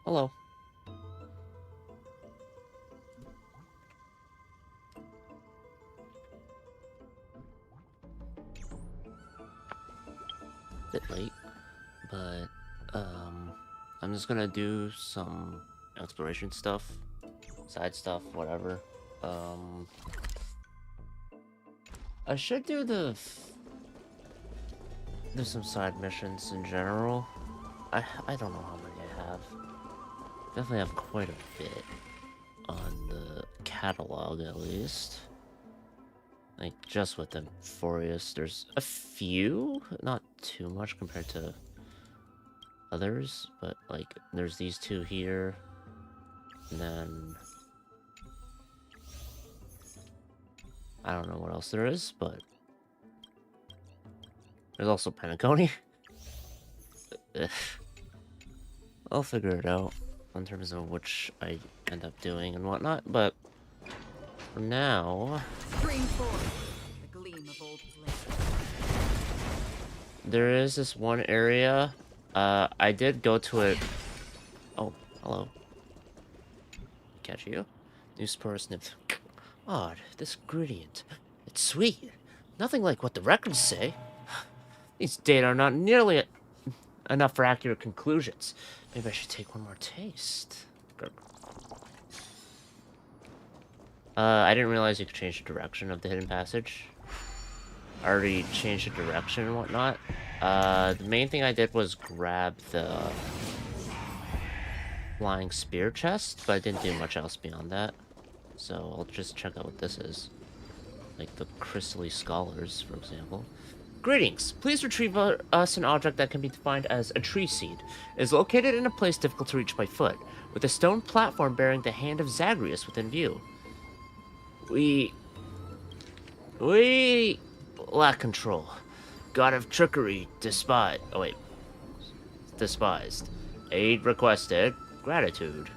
Hello. Bit late, but I'm just gonna do some exploration stuff, side stuff, whatever. Um, I should do some side missions in general. I don't know how many I have. Definitely have quite a bit on the catalog at least. Like just with Emphorius, there's a few, not too much compared to others, but like there's these two here, and then I don't know what else there is, but there's also Penacony. I'll figure it out in terms of which I end up doing and whatnot, but for now, Bring forth the gleam of old flame. there is this one area. I did go to it. Oh, hello. Catch you. New spore snipped. Odd, this gradient. It's sweet. Nothing like what the records say. These data are not nearly enough for accurate conclusions. Maybe I should take one more taste. I didn't realize you could change the direction of the hidden passage. I already changed the direction and whatnot. The main thing I did was grab the flying spear chest, but I didn't do much else beyond that. So I'll just check out what this is. Like the crystally scholars, for example. Greetings. Please retrieve us an object that can be defined as a tree seed. It is located in a place difficult to reach by foot, with a stone platform bearing the hand of Zagreus within view. We lack control. God of trickery, despised. Oh wait, despised. Aid requested. Gratitude.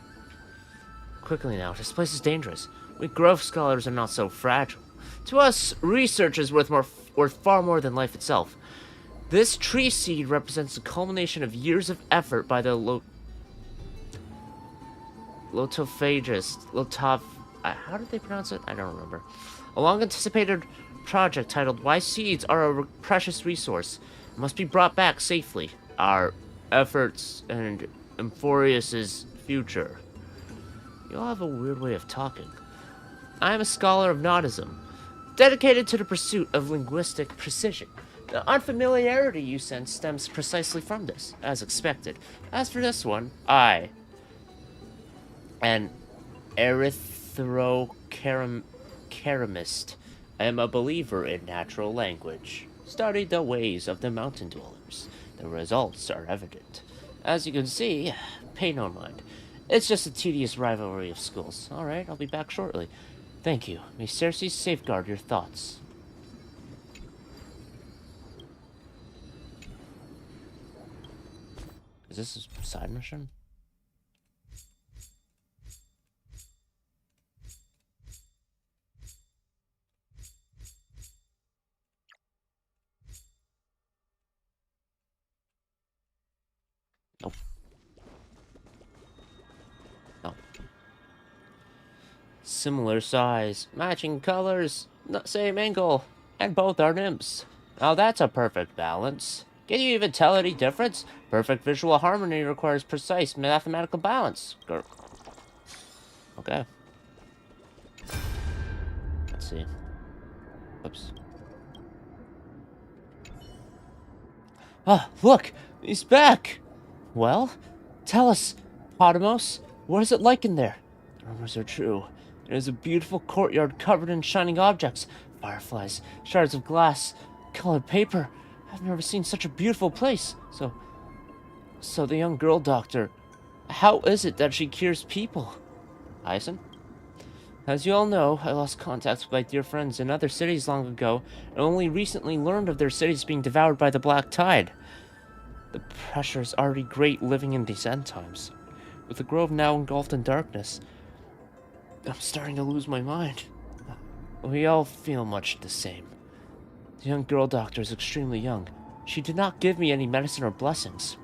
Quickly now, this place is dangerous. We growth scholars are not so fragile. To us, research is worth far more than life itself. This tree seed represents the culmination of years of effort by the how did they pronounce it? I don't remember. A long-anticipated project titled "Why Seeds Are a Precious Resource" must be brought back safely. Our efforts and Emphorius's future. You all have a weird way of talking. I am a scholar of Nautism, dedicated to the pursuit of linguistic precision. The unfamiliarity you sense stems precisely from this, as expected. As for this one, I, an erythroceramist, am a believer in natural language. Studied the ways of the mountain dwellers. The results are evident. As you can see, pay no mind. It's just a tedious rivalry of schools. Alright, I'll be back shortly. Thank you. May Cersei safeguard your thoughts. Is this a side mission? Nope. No. Similar size, matching colors, same angle, and both are nymphs. Now that's a perfect balance. Can you even tell any difference? Perfect visual harmony requires precise mathematical balance. Okay. Let's see. Oops. Ah, look! He's back! Well, tell us, Potamos, what is it like in there? The rumors are true. It is a beautiful courtyard covered in shining objects. Fireflies, shards of glass, colored paper. I've never seen such a beautiful place. So the young girl doctor, how is it that she cures people? Hyacin? As you all know, I lost contact with my dear friends in other cities long ago, and only recently learned of their cities being devoured by the Black Tide. The pressure is already great living in these end times. With the grove now engulfed in darkness, I'm starting to lose my mind. We all feel much the same. The young girl doctor is extremely young. She did not give me any medicine or blessings.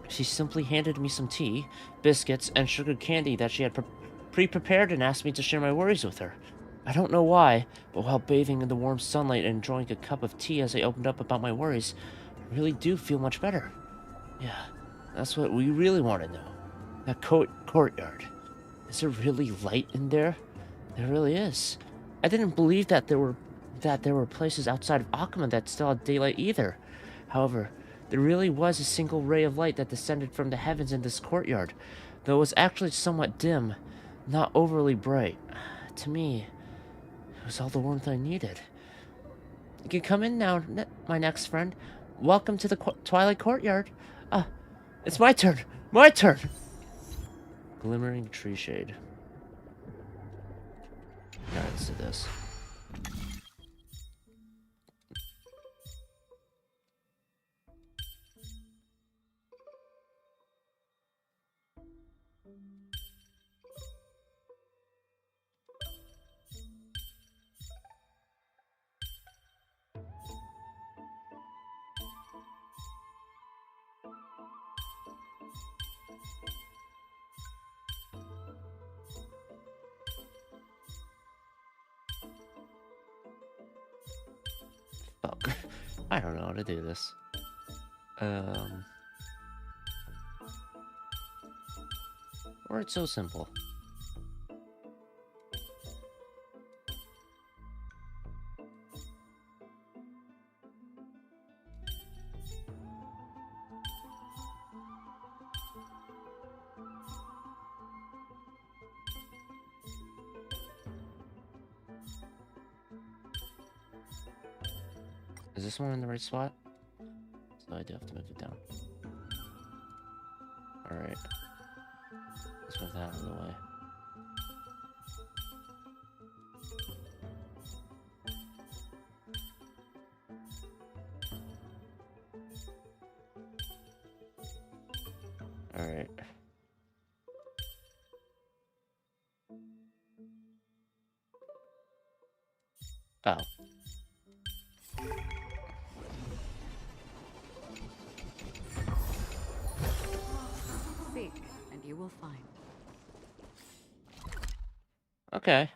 She simply handed me some tea, biscuits, and sugared candy that she had pre-prepared and asked me to share my worries with her. I don't know why, but while bathing in the warm sunlight and enjoying a cup of tea as I opened up about my worries, I really do feel much better. Yeah, that's what we really want to know. That courtyard. Is there really light in there? There really is. I didn't believe that there were places outside of Akuma that still had daylight either. However, there really was a single ray of light that descended from the heavens in this courtyard, though it was actually somewhat dim, not overly bright. To me, it was all the warmth I needed. You can come in now, my next friend. Welcome to the Twilight Courtyard. It's my turn. My turn. Glimmering tree shade. Alright, let's do this. Fuck. I don't know how to do this. Or it's so simple. Is this one in the right spot? So I do have to move it down. Alright. Let's move that out of the way. Alright. Oh. Seek, and you will find. Okay.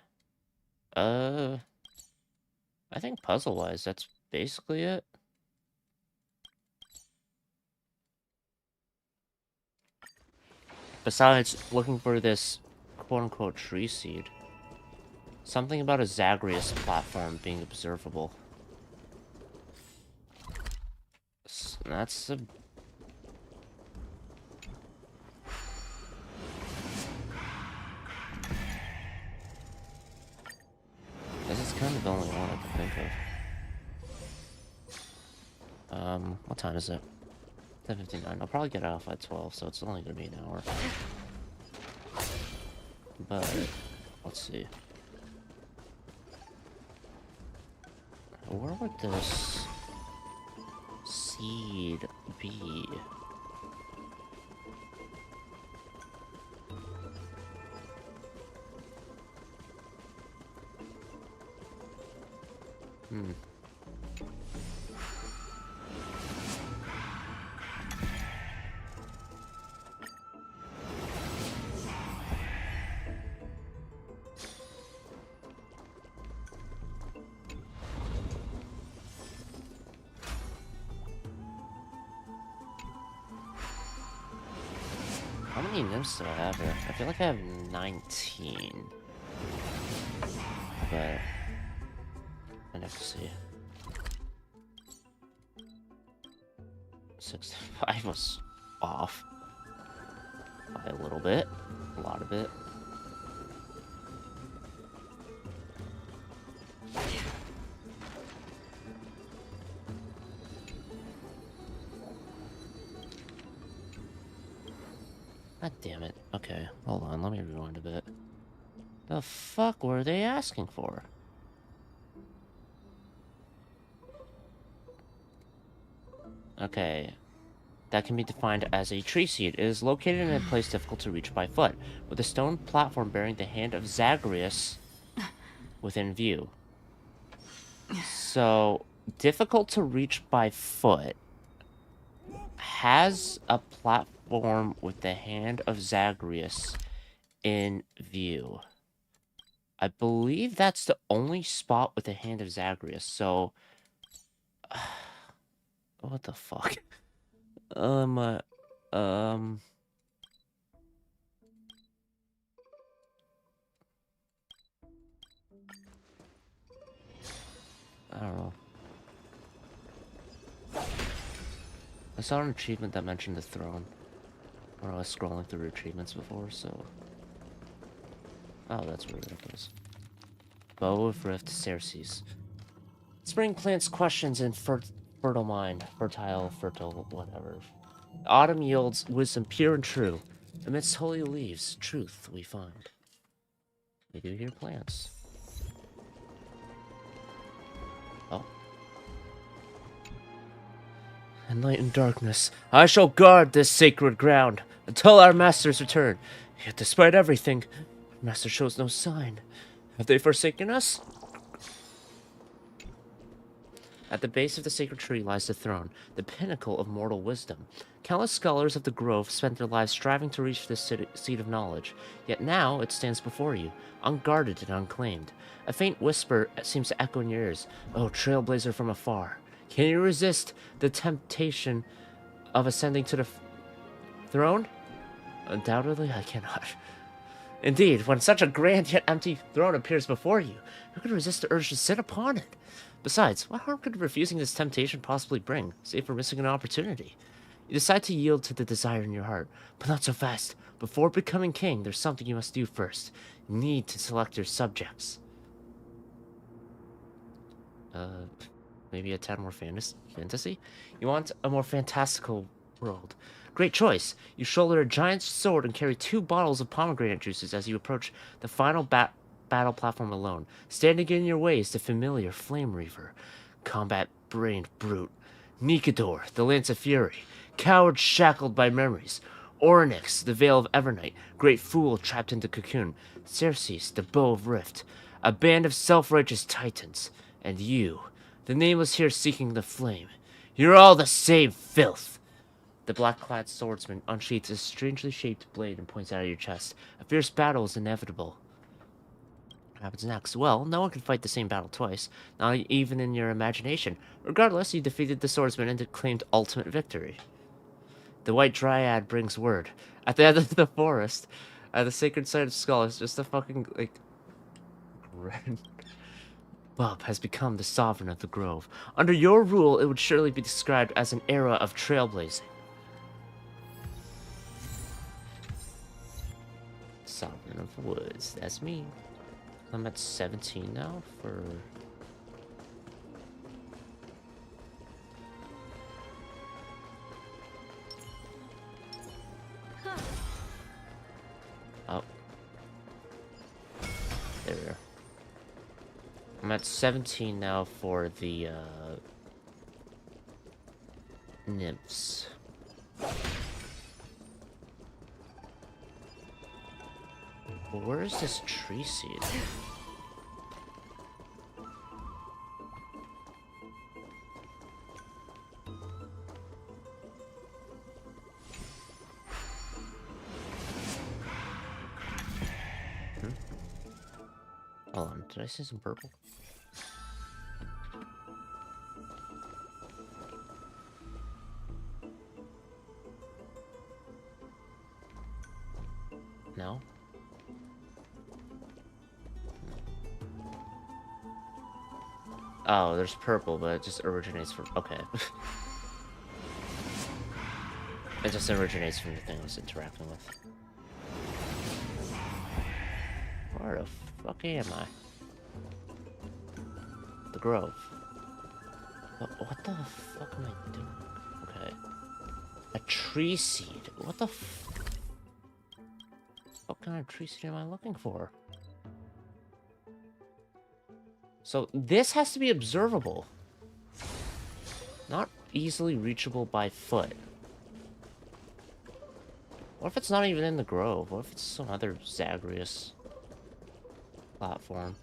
I think puzzle-wise, that's basically it. Besides looking for this quote-unquote tree seed. Something about a Zagreus platform being observable. That's a... This is kind of the only one I can think of. What time is it? 10:59. I'll probably get off at 12, so it's only gonna be an hour. But, let's see. Where would this seed be? How many nymphs do I have here? I feel like I have 19. But I'd have to see. 65 was off. By a little bit. A lot of it. God damn it. Okay, hold on, let me rewind a bit. The fuck were they asking for? Okay. That can be defined as a tree seed. It is located in a place difficult to reach by foot, with a stone platform bearing the hand of Zagreus within view. So, difficult to reach by foot. has a platform with the hand of Zagreus in view. I believe that's the only spot with the hand of Zagreus, so... what the fuck? I don't know. I saw an achievement that mentioned the throne when I was scrolling through achievements before, so... oh, that's where it is. Bow of Rift, Xerxes. Spring plants questions in fertile mind. Fertile, whatever. Autumn yields wisdom pure and true. Amidst holy leaves, truth we find. We do hear plants. Oh. In light and darkness, I shall guard this sacred ground until our master's return. Yet despite everything, our master shows no sign. Have they forsaken us? At the base of the sacred tree lies the throne, the pinnacle of mortal wisdom. Countless scholars of the Grove spent their lives striving to reach this seat of knowledge, yet now it stands before you, unguarded and unclaimed. A faint whisper seems to echo in your ears. Oh, trailblazer from afar, can you resist the temptation of ascending to the throne? Undoubtedly, I cannot. Indeed, when such a grand yet empty throne appears before you, who could resist the urge to sit upon it? Besides, what harm could refusing this temptation possibly bring, save for missing an opportunity? You decide to yield to the desire in your heart, but not so fast. Before becoming king, there's something you must do first. You need to select your subjects. Maybe a tad more fantasy? You want a more fantastical world. Great choice. You shoulder a giant sword and carry 2 bottles of pomegranate juices as you approach the final battle platform alone. Standing in your way is the familiar Flame Reaver, combat-brained brute. Nikador, the Lance of Fury, coward shackled by memories. Orynyx, the Veil of Evernight, great fool trapped into cocoon. Xerxes, the Bow of Rift, a band of self-righteous titans. And you, the nameless here seeking the flame. You're all the same filth. The black-clad swordsman unsheathes a strangely shaped blade and points out at your chest. A fierce battle is inevitable. What happens next? Well, no one can fight the same battle twice, not even in your imagination. Regardless, you defeated the swordsman and claimed ultimate victory. The White Dryad brings word. At the end of the forest, at the sacred site of Skull, it's just a fucking, like... Bub has become the sovereign of the Grove. Under your rule, it would surely be described as an era of trailblazing. Sovereign of Woods, that's me. I'm at 17 now for... oh. There we are. I'm at 17 now for the, nymphs. Where is this tree seed? Hold on, did I see some purple? No? Oh, there's purple, but it just originates from... okay. It just originates from the thing I was interacting with. Where the fuck am I? The Grove. What the fuck am I doing? Okay. A tree seed. What the what kind of tree seed am I looking for? So this has to be observable. Not easily reachable by foot. What if it's not even in the Grove? What if it's some other Zagreus platform?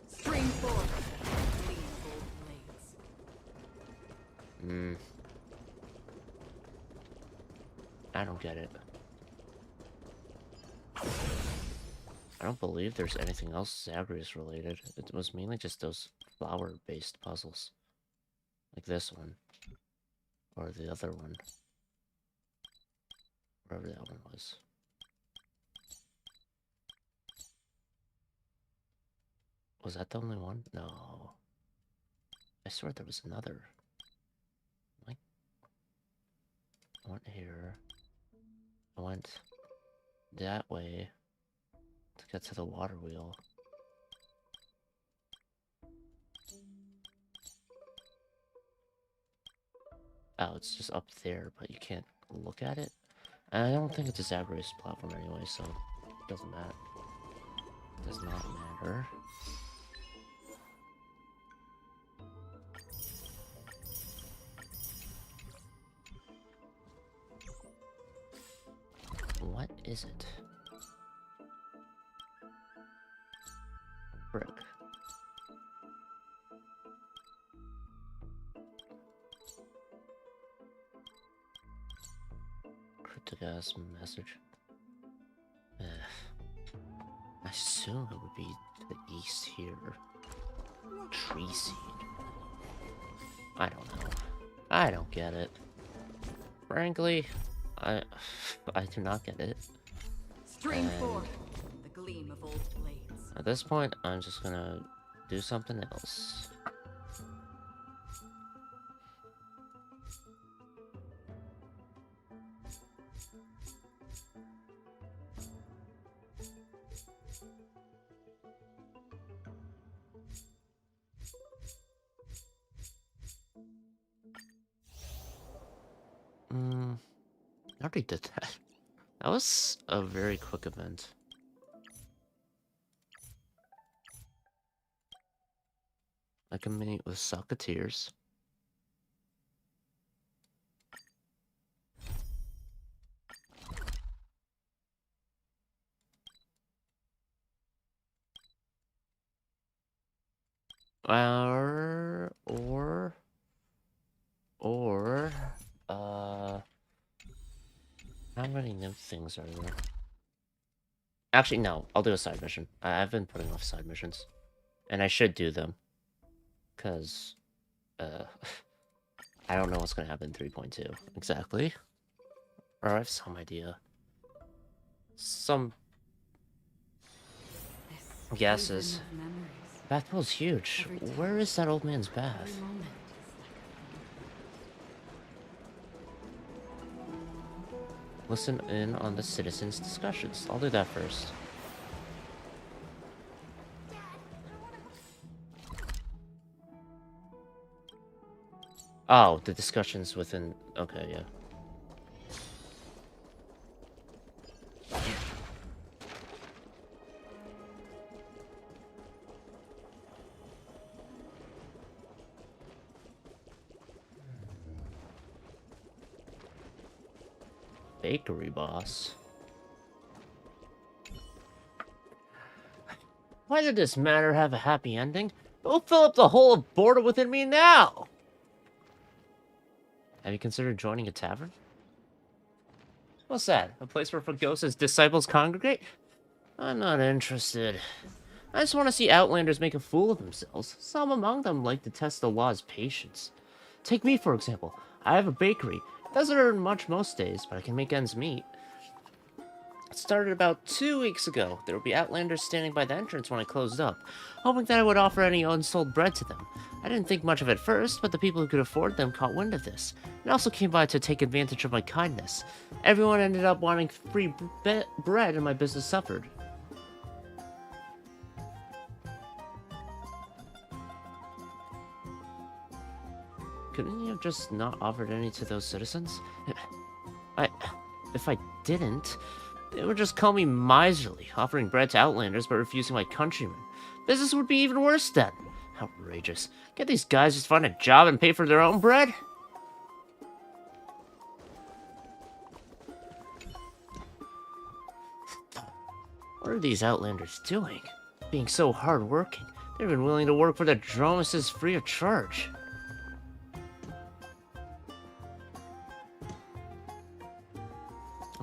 Spring forth, gleam of old blades. I don't get it. I don't believe there's anything else Zagreus related. It was mainly just those flower-based puzzles. Like this one. Or the other one. Wherever that one was. Was that the only one? No. I swear there was another. Like, I went here. I went that way to get to the water wheel. Oh, it's just up there, but you can't look at it. And I don't think it's a Zagreus platform anyway, so it doesn't matter. Does not matter. What is it? Brick. Cryptic ass message. I assume it would be to the east here. Tree seed. I don't know. I don't get it. Frankly, I do not get it. Stream 4. The gleam of old blades. At this point, I'm just gonna do something else. I already did that. That was a very quick event. I can meet with Socketeers. How many nymph things are there? Actually, no. I'll do a side mission. I've been putting off side missions. And I should do them. Because, I don't know what's gonna happen in 3.2. Exactly. Or I have some idea. Some guesses. Bathpool's huge. Where is that old man's bath? Listen in on the citizens' discussions. I'll do that first. Oh, the discussions within... Okay, yeah. Bakery boss. Why did this matter have a happy ending? It'll fill up the hole of boredom within me now! Have you considered joining a tavern? What's that? A place where Fagosa's disciples congregate? I'm not interested. I just want to see Outlanders make a fool of themselves. Some among them like to test the law's patience. Take me, for example. I have a bakery. Doesn't earn much most days, but I can make ends meet. It started about 2 weeks ago. There would be Outlanders standing by the entrance when I closed up, hoping that I would offer any unsold bread to them. I didn't think much of it first, but the people who could afford them caught wind of this, and also came by to take advantage of my kindness. Everyone ended up wanting free bread, and my business suffered. Couldn't you have just not offered any to those citizens? If I didn't, they would just call me miserly, offering bread to Outlanders but refusing my countrymen. Business would be even worse then. Outrageous. Can't these guys just find a job and pay for their own bread? What are these Outlanders doing? Being so hardworking, they're even willing to work for the Dromeses free of charge.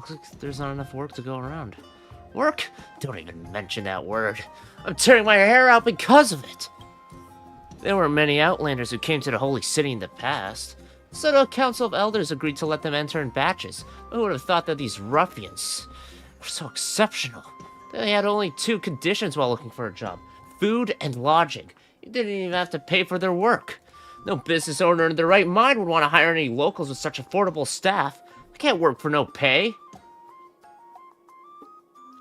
Looks like there's not enough work to go around. Work? Don't even mention that word. I'm tearing my hair out because of it. There were many Outlanders who came to the Holy City in the past, so the Council of Elders agreed to let them enter in batches. Who would have thought that these ruffians were so exceptional? They had only 2 conditions while looking for a job: food and lodging. You didn't even have to pay for their work. No business owner in their right mind would want to hire any locals with such affordable staff. I can't work for no pay.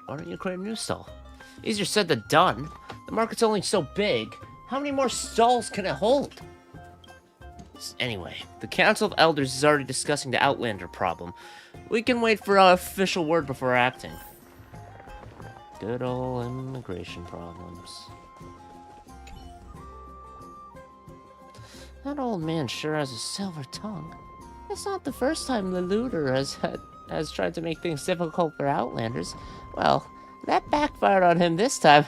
Why don't you create a new stall? Easier said than done. The market's only so big. How many more stalls can it hold? Anyway, the Council of Elders is already discussing the Outlander problem. We can wait for our official word before acting. Good old immigration problems. That old man sure has a silver tongue. It's not the first time the looter has tried to make things difficult for Outlanders. Well, that backfired on him this time.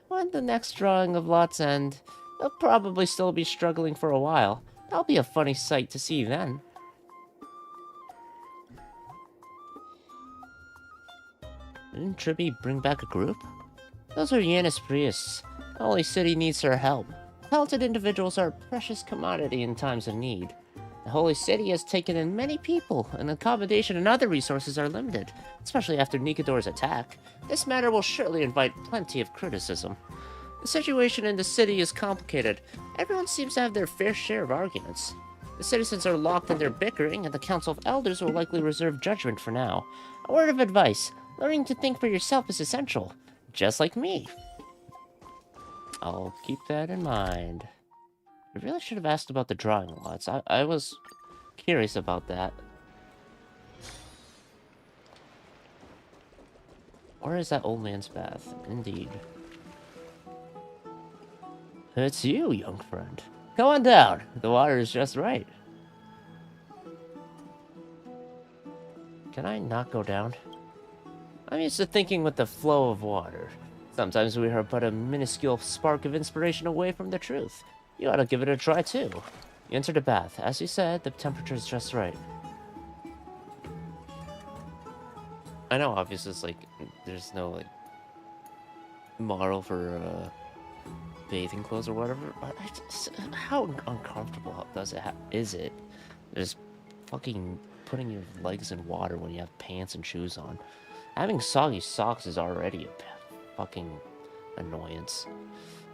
When the next drawing of lots end, he'll probably still be struggling for a while. That'll be a funny sight to see then. Didn't Tribby bring back a group? Those are Yanis priests. The Holy City needs her help. Talented individuals are a precious commodity in times of need. The Holy City has taken in many people, and accommodation and other resources are limited, especially after Nikador's attack. This matter will surely invite plenty of criticism. The situation in the city is complicated. Everyone seems to have their fair share of arguments. The citizens are locked in their bickering, and the Council of Elders will likely reserve judgment for now. A word of advice: learning to think for yourself is essential, just like me. I'll keep that in mind. I really should have asked about the drawing lots. I was curious about that. Where is that old man's bath? Indeed. It's you, young friend. Come on down. The water is just right. Can I not go down? I'm used to thinking with the flow of water. Sometimes we are but a minuscule spark of inspiration away from the truth. You ought to give it a try, too. You enter the bath. As you said, the temperature is just right. I know, obviously, it's like, there's no, like, model for, bathing clothes or whatever. But how uncomfortable is it? Just fucking putting your legs in water when you have pants and shoes on. Having soggy socks is already a fucking annoyance.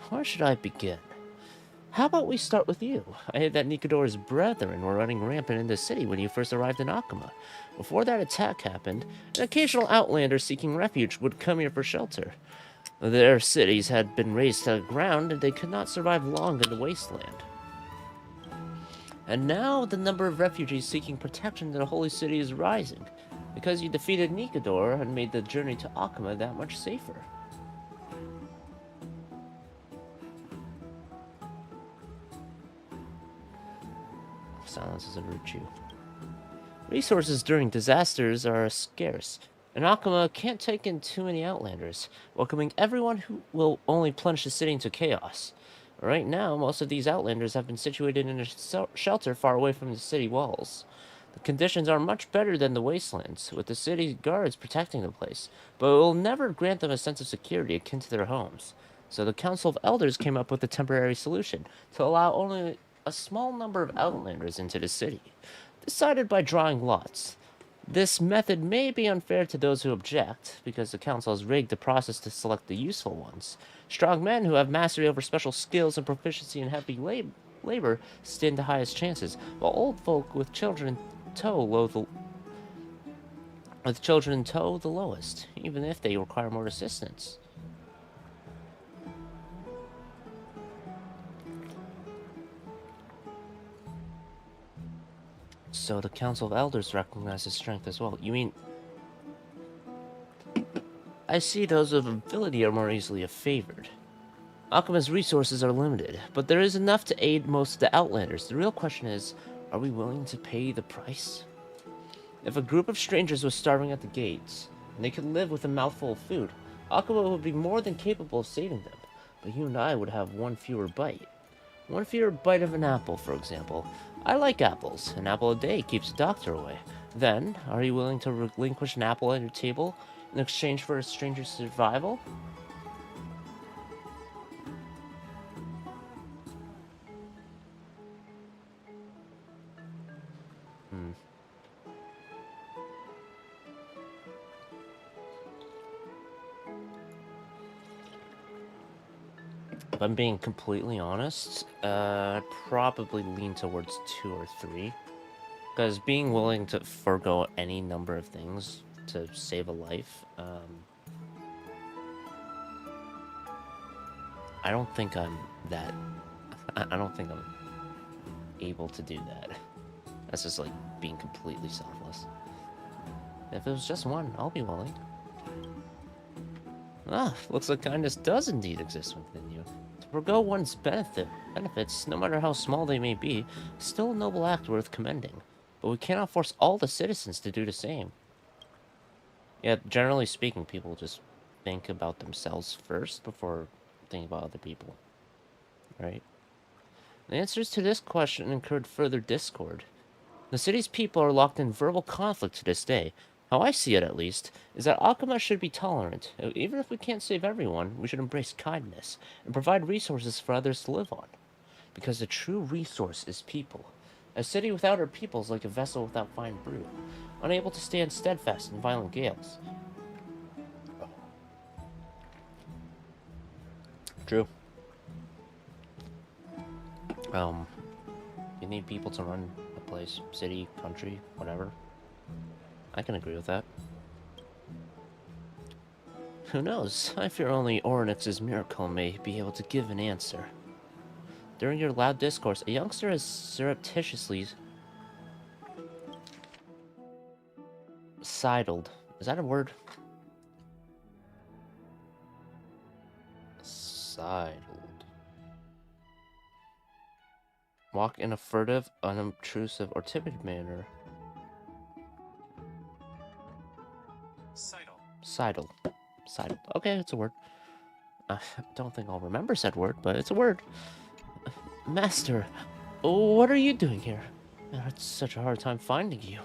Where should I begin? How about we start with you? I heard that Nikador's brethren were running rampant in the city when you first arrived in Akuma. Before that attack happened, an occasional outlander seeking refuge would come here for shelter. Their cities had been razed to the ground, and they could not survive long in the wasteland. And now the number of refugees seeking protection in the Holy City is rising, because you defeated Nikador and made the journey to Akuma that much safer. Silence is a virtue. Resources during disasters are scarce, and Akuma can't take in too many outlanders, welcoming everyone who will only plunge the city into chaos. Right now, most of these outlanders have been situated in a shelter far away from the city walls. The conditions are much better than the wastelands, with the city guards protecting the place, but it will never grant them a sense of security akin to their homes. So the Council of Elders came up with a temporary solution to allow only a small number of outlanders into the city, decided by drawing lots. This method may be unfair to those who object, because the council has rigged the process to select the useful ones. Strong men who have mastery over special skills and proficiency in heavy labor stand the highest chances, while old folk with children in tow the lowest, even if they require more assistance. So the Council of Elders recognizes strength as well. You mean... I see those of ability are more easily favored. Akuma's resources are limited, but there is enough to aid most of the Outlanders. The real question is, are we willing to pay the price? If a group of strangers was starving at the gates, and they could live with a mouthful of food, Akuma would be more than capable of saving them, but you and I would have one fewer bite. One fewer bite of an apple, for example. I like apples. An apple a day keeps the doctor away. Then, are you willing to relinquish an apple at your table in exchange for a stranger's survival? If I'm being completely honest, I'd probably lean towards 2 or 3. Because being willing to forego any number of things to save a life, I don't think I'm that... I don't think I'm able to do that. That's just like being completely selfless. If it was just one, I'll be willing. Ah, looks like kindness does indeed exist within you. To forego one's benefits, no matter how small they may be, is still a noble act worth commending. But we cannot force all the citizens to do the same. Yet, generally speaking, people just think about themselves first before thinking about other people. Right? The answers to this question incurred further discord. The city's people are locked in verbal conflict to this day. How I see it, at least, is that Akuma should be tolerant. Even if we can't save everyone, we should embrace kindness and provide resources for others to live on. Because the true resource is people. A city without her people is like a vessel without fine brew, unable to stand steadfast in violent gales. True. You need people to run a place, city, country, whatever. I can agree with that. Who knows? I fear only Orynyx's miracle may be able to give an answer. During your loud discourse, a youngster has surreptitiously sidled. Is that a word? Sidled. Walk in a furtive, unobtrusive, or timid manner. Sidle. Sidle. Okay, it's a word. I don't think I'll remember said word, but it's a word. Master, what are you doing here? I had such a hard time finding you.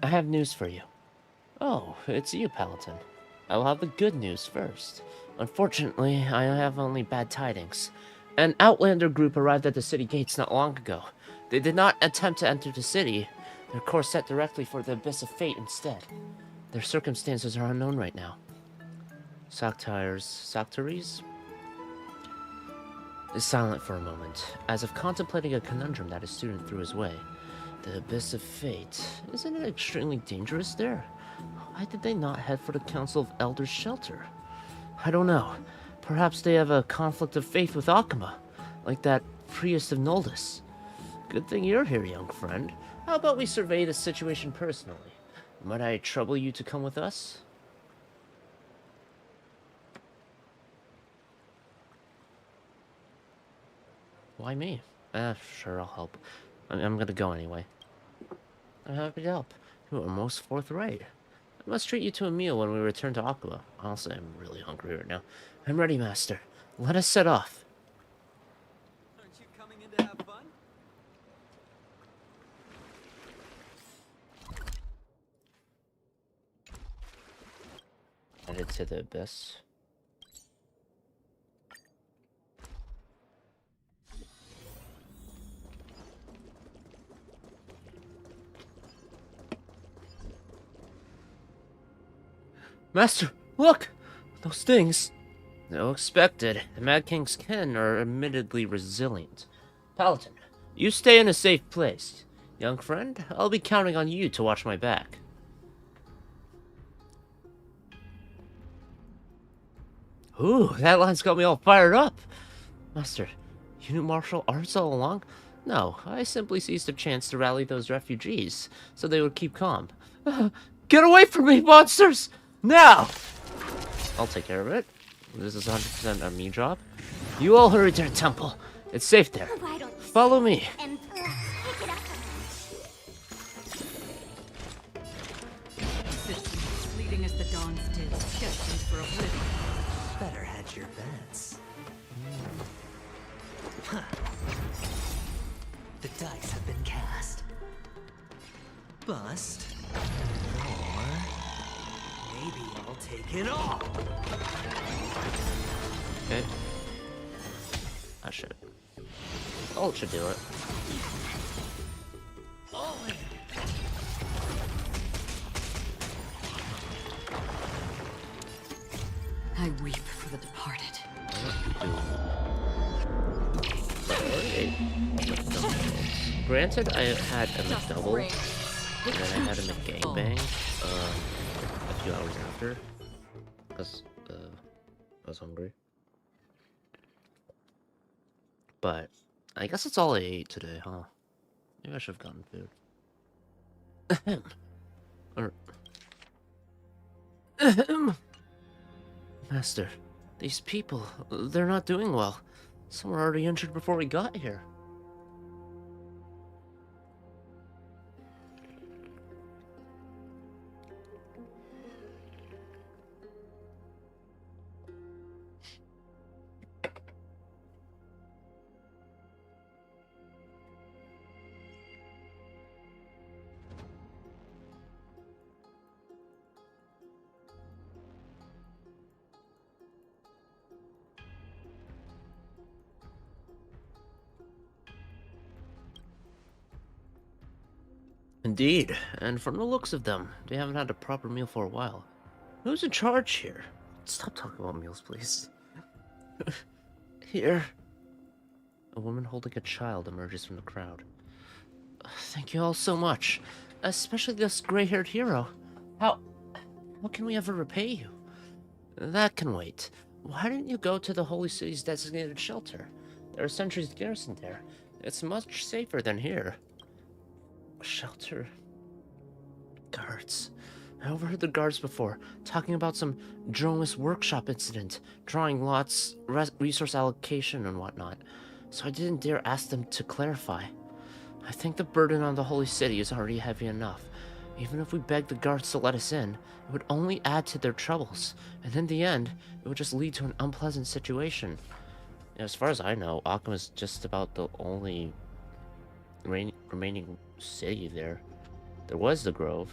I have news for you. Oh, it's you, Paladin. I will have the good news first. Unfortunately, I have only bad tidings. An Outlander group arrived at the city gates not long ago. They did not attempt to enter the city. Their course set directly for the Abyss of Fate instead. Their circumstances are unknown right now. Saktaris is silent for a moment, as if contemplating a conundrum that his student threw his way. The Abyss of Fate. Isn't it extremely dangerous there? Why did they not head for the Council of Elders' shelter? I don't know. Perhaps they have a conflict of faith with Akuma, like that priest of Noldus. Good thing you're here, young friend. How about we survey the situation personally? Might I trouble you to come with us? Why me? Sure, I'll help. I'm gonna go anyway. I'm happy to help. You are most forthright. I must treat you to a meal when we return to Akuma. Honestly, I'm really hungry right now. I'm ready, Master. Let us set off. Aren't you coming in to have fun? Headed to the Abyss. Master, look! Those things! No expected. The Mad King's kin are admittedly resilient. Paladin, you stay in a safe place. Young friend, I'll be counting on you to watch my back. Ooh, that line's got me all fired up. Master, you knew martial arts all along? No, I simply seized a chance to rally those refugees, so they would keep calm. Get away from me, monsters! Now! I'll take care of it. This is 100% a me job. You all hurry to the temple. It's safe there. Follow me. And pick it up. Existence as fleeting as the dawn's still, destined for oblivion. Better hedge your bets. Huh. The dice have been cast. bust. Or maybe I'll take it all. Okay. I should. Ult should do it. All in. I weep for the departed. Granted, I had a Just McDouble, bring and then I had a the McGangbang a few hours after, because I was hungry. But I guess that's all I ate today, huh? Maybe I should have gotten food. Or... Master, these people, they're not doing well. Some were already injured before we got here. Indeed, and from the looks of them, they haven't had a proper meal for a while. Who's in charge here? Stop talking about meals, please. Here. A woman holding a child emerges from the crowd. Thank you all so much, especially this gray-haired hero. How can we ever repay you? That can wait. Why didn't you go to the Holy City's designated shelter? There are sentries garrisoned there. It's much safer than here. Shelter. Guards. I overheard the guards before, talking about some Dromus workshop incident, drawing lots, resource allocation and whatnot, so I didn't dare ask them to clarify. I think the burden on the Holy City is already heavy enough. Even if we begged the guards to let us in, it would only add to their troubles, and in the end, it would just lead to an unpleasant situation. As far as I know, Akuma is just about the only remaining city there. There was the Grove.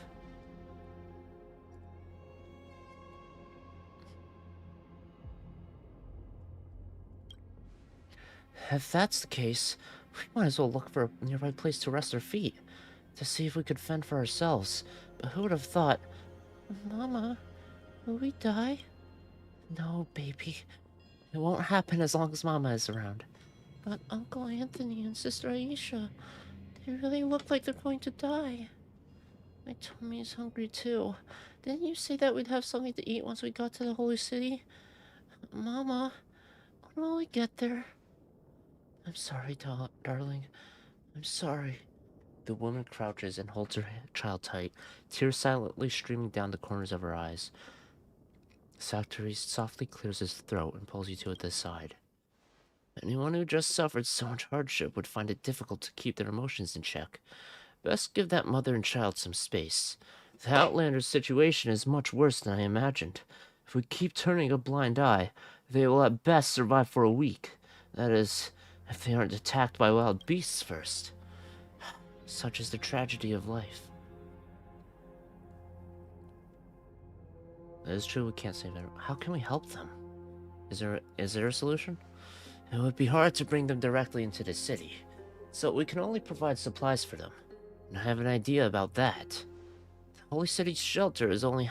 If that's the case, we might as well look for a nearby place to rest our feet, to see if we could fend for ourselves. But who would have thought... Mama, will we die? No, baby. It won't happen as long as Mama is around. But Uncle Anthony and Sister Aisha, they really look like they're going to die. My tummy is hungry too. Didn't you say that we'd have something to eat once we got to the Holy City? Mama, when will we get there? I'm sorry, darling. I'm sorry. The woman crouches and holds her child tight, tears silently streaming down the corners of her eyes. Sanctuary softly clears his throat and pulls you to the side. Anyone who just suffered so much hardship would find it difficult to keep their emotions in check. Best give that mother and child some space. The Outlander's situation is much worse than I imagined. If we keep turning a blind eye, they will at best survive for a week. That is, if they aren't attacked by wild beasts first. Such is the tragedy of life. It is true we can't save them. How can we help them? Is there a solution? It would be hard to bring them directly into the city, so we can only provide supplies for them. And I have an idea about that. The Holy City's shelter is only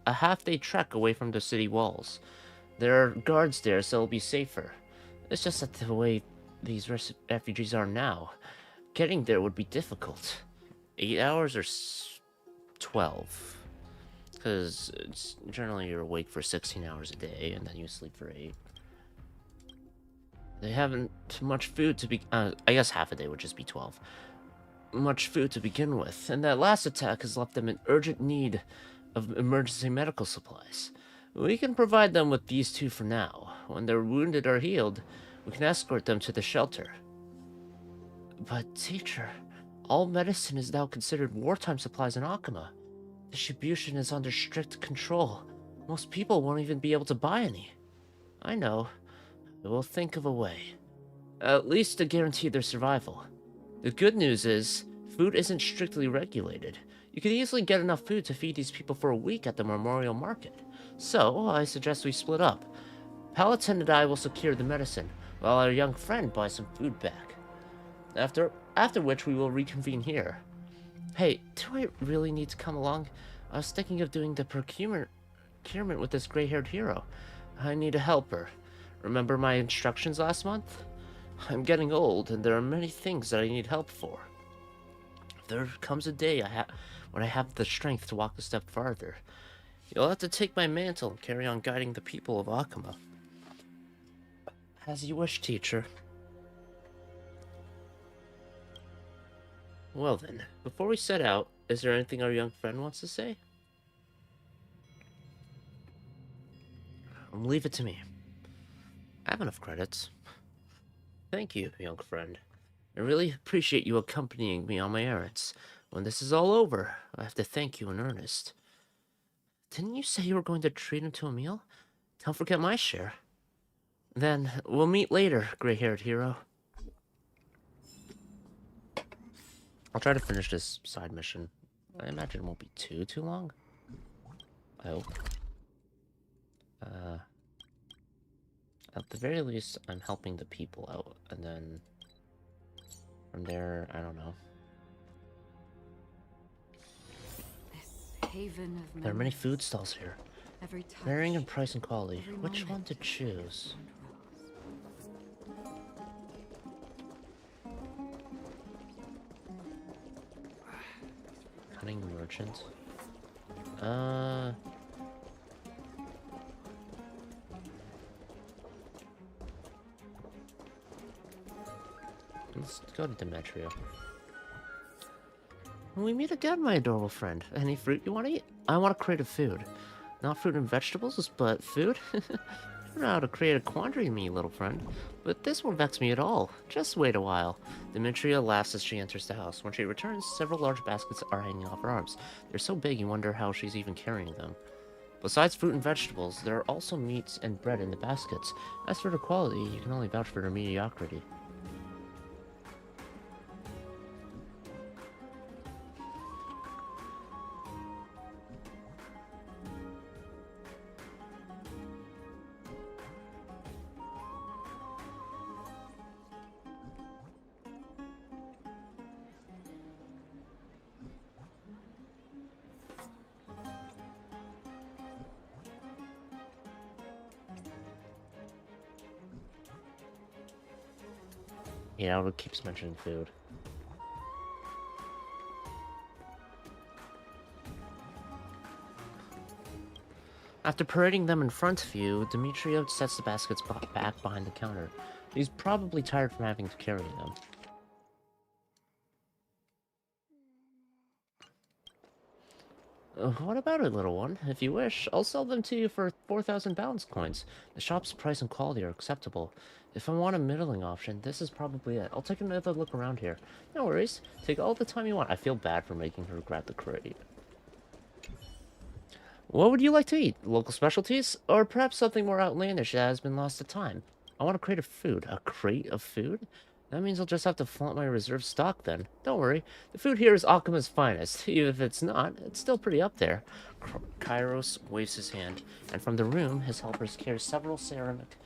a half-day trek away from the city walls. There are guards there, so it'll be safer. It's just that the way these refugees are now, getting there would be difficult. 8 hours or 12. Because generally you're awake for 16 hours a day, and then you sleep for 8. They haven't much food to be... I guess half a day would just be 12. Much food to begin with, and that last attack has left them in urgent need of emergency medical supplies. We can provide them with these two for now. When they're wounded or healed, we can escort them to the shelter. But, teacher, all medicine is now considered wartime supplies in Akuma. Distribution is under strict control. Most people won't even be able to buy any. I know. We'll think of a way. At least to guarantee their survival. The good news is, food isn't strictly regulated. You could easily get enough food to feed these people for a week at the memorial market. So, I suggest we split up. Paladin and I will secure the medicine, while our young friend buys some food back. After which we will reconvene here. Hey, do I really need to come along? I was thinking of doing the procurement with this gray-haired hero. I need a helper. Remember my instructions last month? I'm getting old, and there are many things that I need help for. There comes a day when I have the strength to walk a step farther. You'll have to take my mantle and carry on guiding the people of Akuma. As you wish, teacher. Well then, before we set out, is there anything our young friend wants to say? Leave it to me. I have enough credits. Thank you, young friend. I really appreciate you accompanying me on my errands. When this is all over, I have to thank you in earnest. Didn't you say you were going to treat him to a meal? Don't forget my share. Then, we'll meet later, gray-haired hero. I'll try to finish this side mission. I imagine it won't be too long. I hope. At the very least, I'm helping the people out, and then from there, I don't know. This haven of There are many food stalls here, every touch, varying in price and quality. every Which one moment to choose? and rose. Cunning merchant. Let's go to Demetria. We meet again, my adorable friend. Any fruit you want to eat? I want to create a food. Not fruit and vegetables, but food? You know how to create a quandary in me, little friend. But this won't vex me at all. Just wait a while. Demetria laughs as she enters the house. When she returns, several large baskets are hanging off her arms. They're so big you wonder how she's even carrying them. Besides fruit and vegetables, there are also meats and bread in the baskets. As for their quality, you can only vouch for their mediocrity. Yeah, it keeps mentioning food. After parading them in front of you, Demetria sets the baskets back behind the counter. He's probably tired from having to carry them. What about it, little one? If you wish, I'll sell them to you for 4,000 balance coins. The shop's price and quality are acceptable. If I want a middling option, this is probably it. I'll take another look around here. No worries. Take all the time you want. I feel bad for making her grab the crate. What would you like to eat? Local specialties? Or perhaps something more outlandish that has been lost to time? I want a crate of food. A crate of food? That means I'll just have to flaunt my reserve stock then. Don't worry. The food here is Akuma's finest. Even if it's not, it's still pretty up there. Kairos waves his hand, and from the room, his helpers carry several ceramic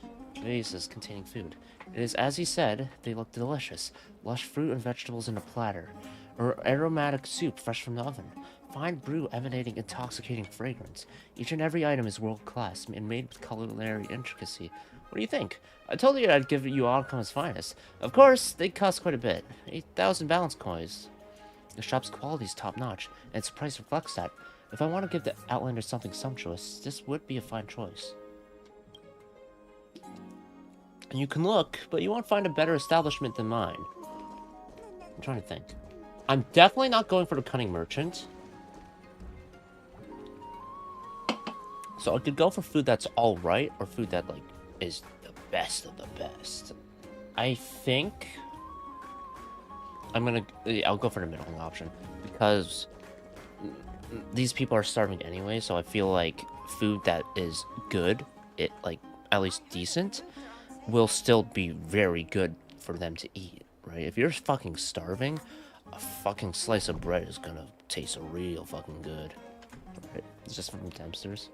vases containing food. It is as he said, they look delicious. Lush fruit and vegetables in a platter. Or aromatic soup fresh from the oven. Fine brew emanating intoxicating fragrance. Each and every item is world-class and made with culinary intricacy. What do you think? I told you I'd give you Akuma's finest. Of course, they cost quite a bit. 8,000 balance coins. The shop's quality is top-notch, and its price reflects that. If I want to give the Outlander something sumptuous, this would be a fine choice. And you can look, but you won't find a better establishment than mine. I'm trying to think. I'm definitely not going for the cunning merchant. So I could go for food that's alright, or food that, like, is the best of the best. I think I'll go for the middle option, because these people are starving anyway, so I feel like food that is good, at least decent, will still be very good for them to eat, right? If you're fucking starving, a fucking slice of bread is gonna taste real fucking good. Right? It's just from Dempster's.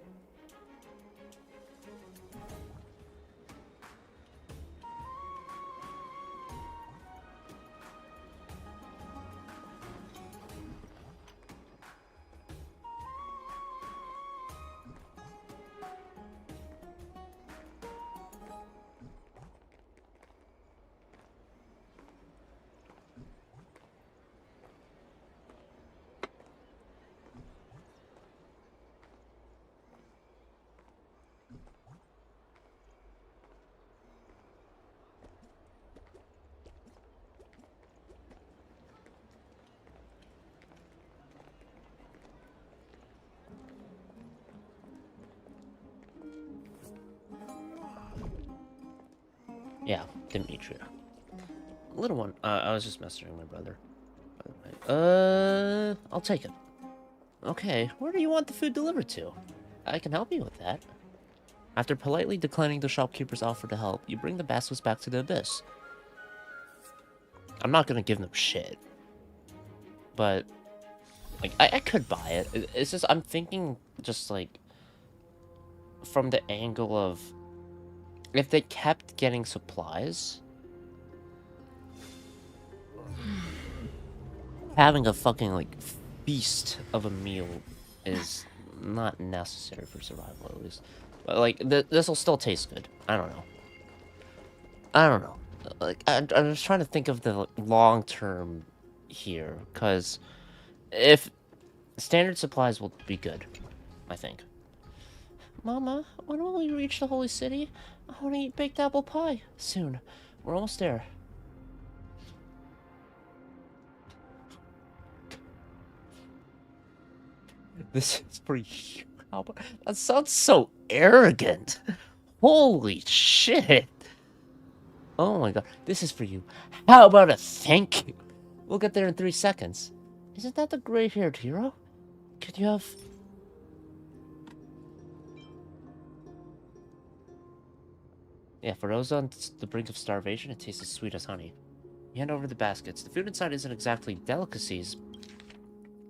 Yeah, Demetria. Little one. I was just messaging my brother. By the way. I'll take it. Okay, where do you want the food delivered to? I can help you with that. After politely declining the shopkeeper's offer to help, you bring the baskets back to the abyss. I'm not gonna give them shit. But, like, I could buy it. It's just, I'm thinking just, like, from the angle of, if they kept getting supplies, having a fucking, like, feast of a meal is not necessary for survival, at least. But, like, this will still taste good. I don't know. I don't know. Like, I'm just trying to think of the long term here, because if standard supplies will be good, I think. Mama, when will we reach the Holy City? I want to eat baked apple pie soon. We're almost there. This is for you. That sounds so arrogant. Holy shit. Oh my god. This is for you. How about a thank you? We'll get there in 3 seconds. Isn't that the gray-haired hero? Could you have... Yeah, for those on the brink of starvation, it tastes as sweet as honey. You hand over the baskets. The food inside isn't exactly delicacies,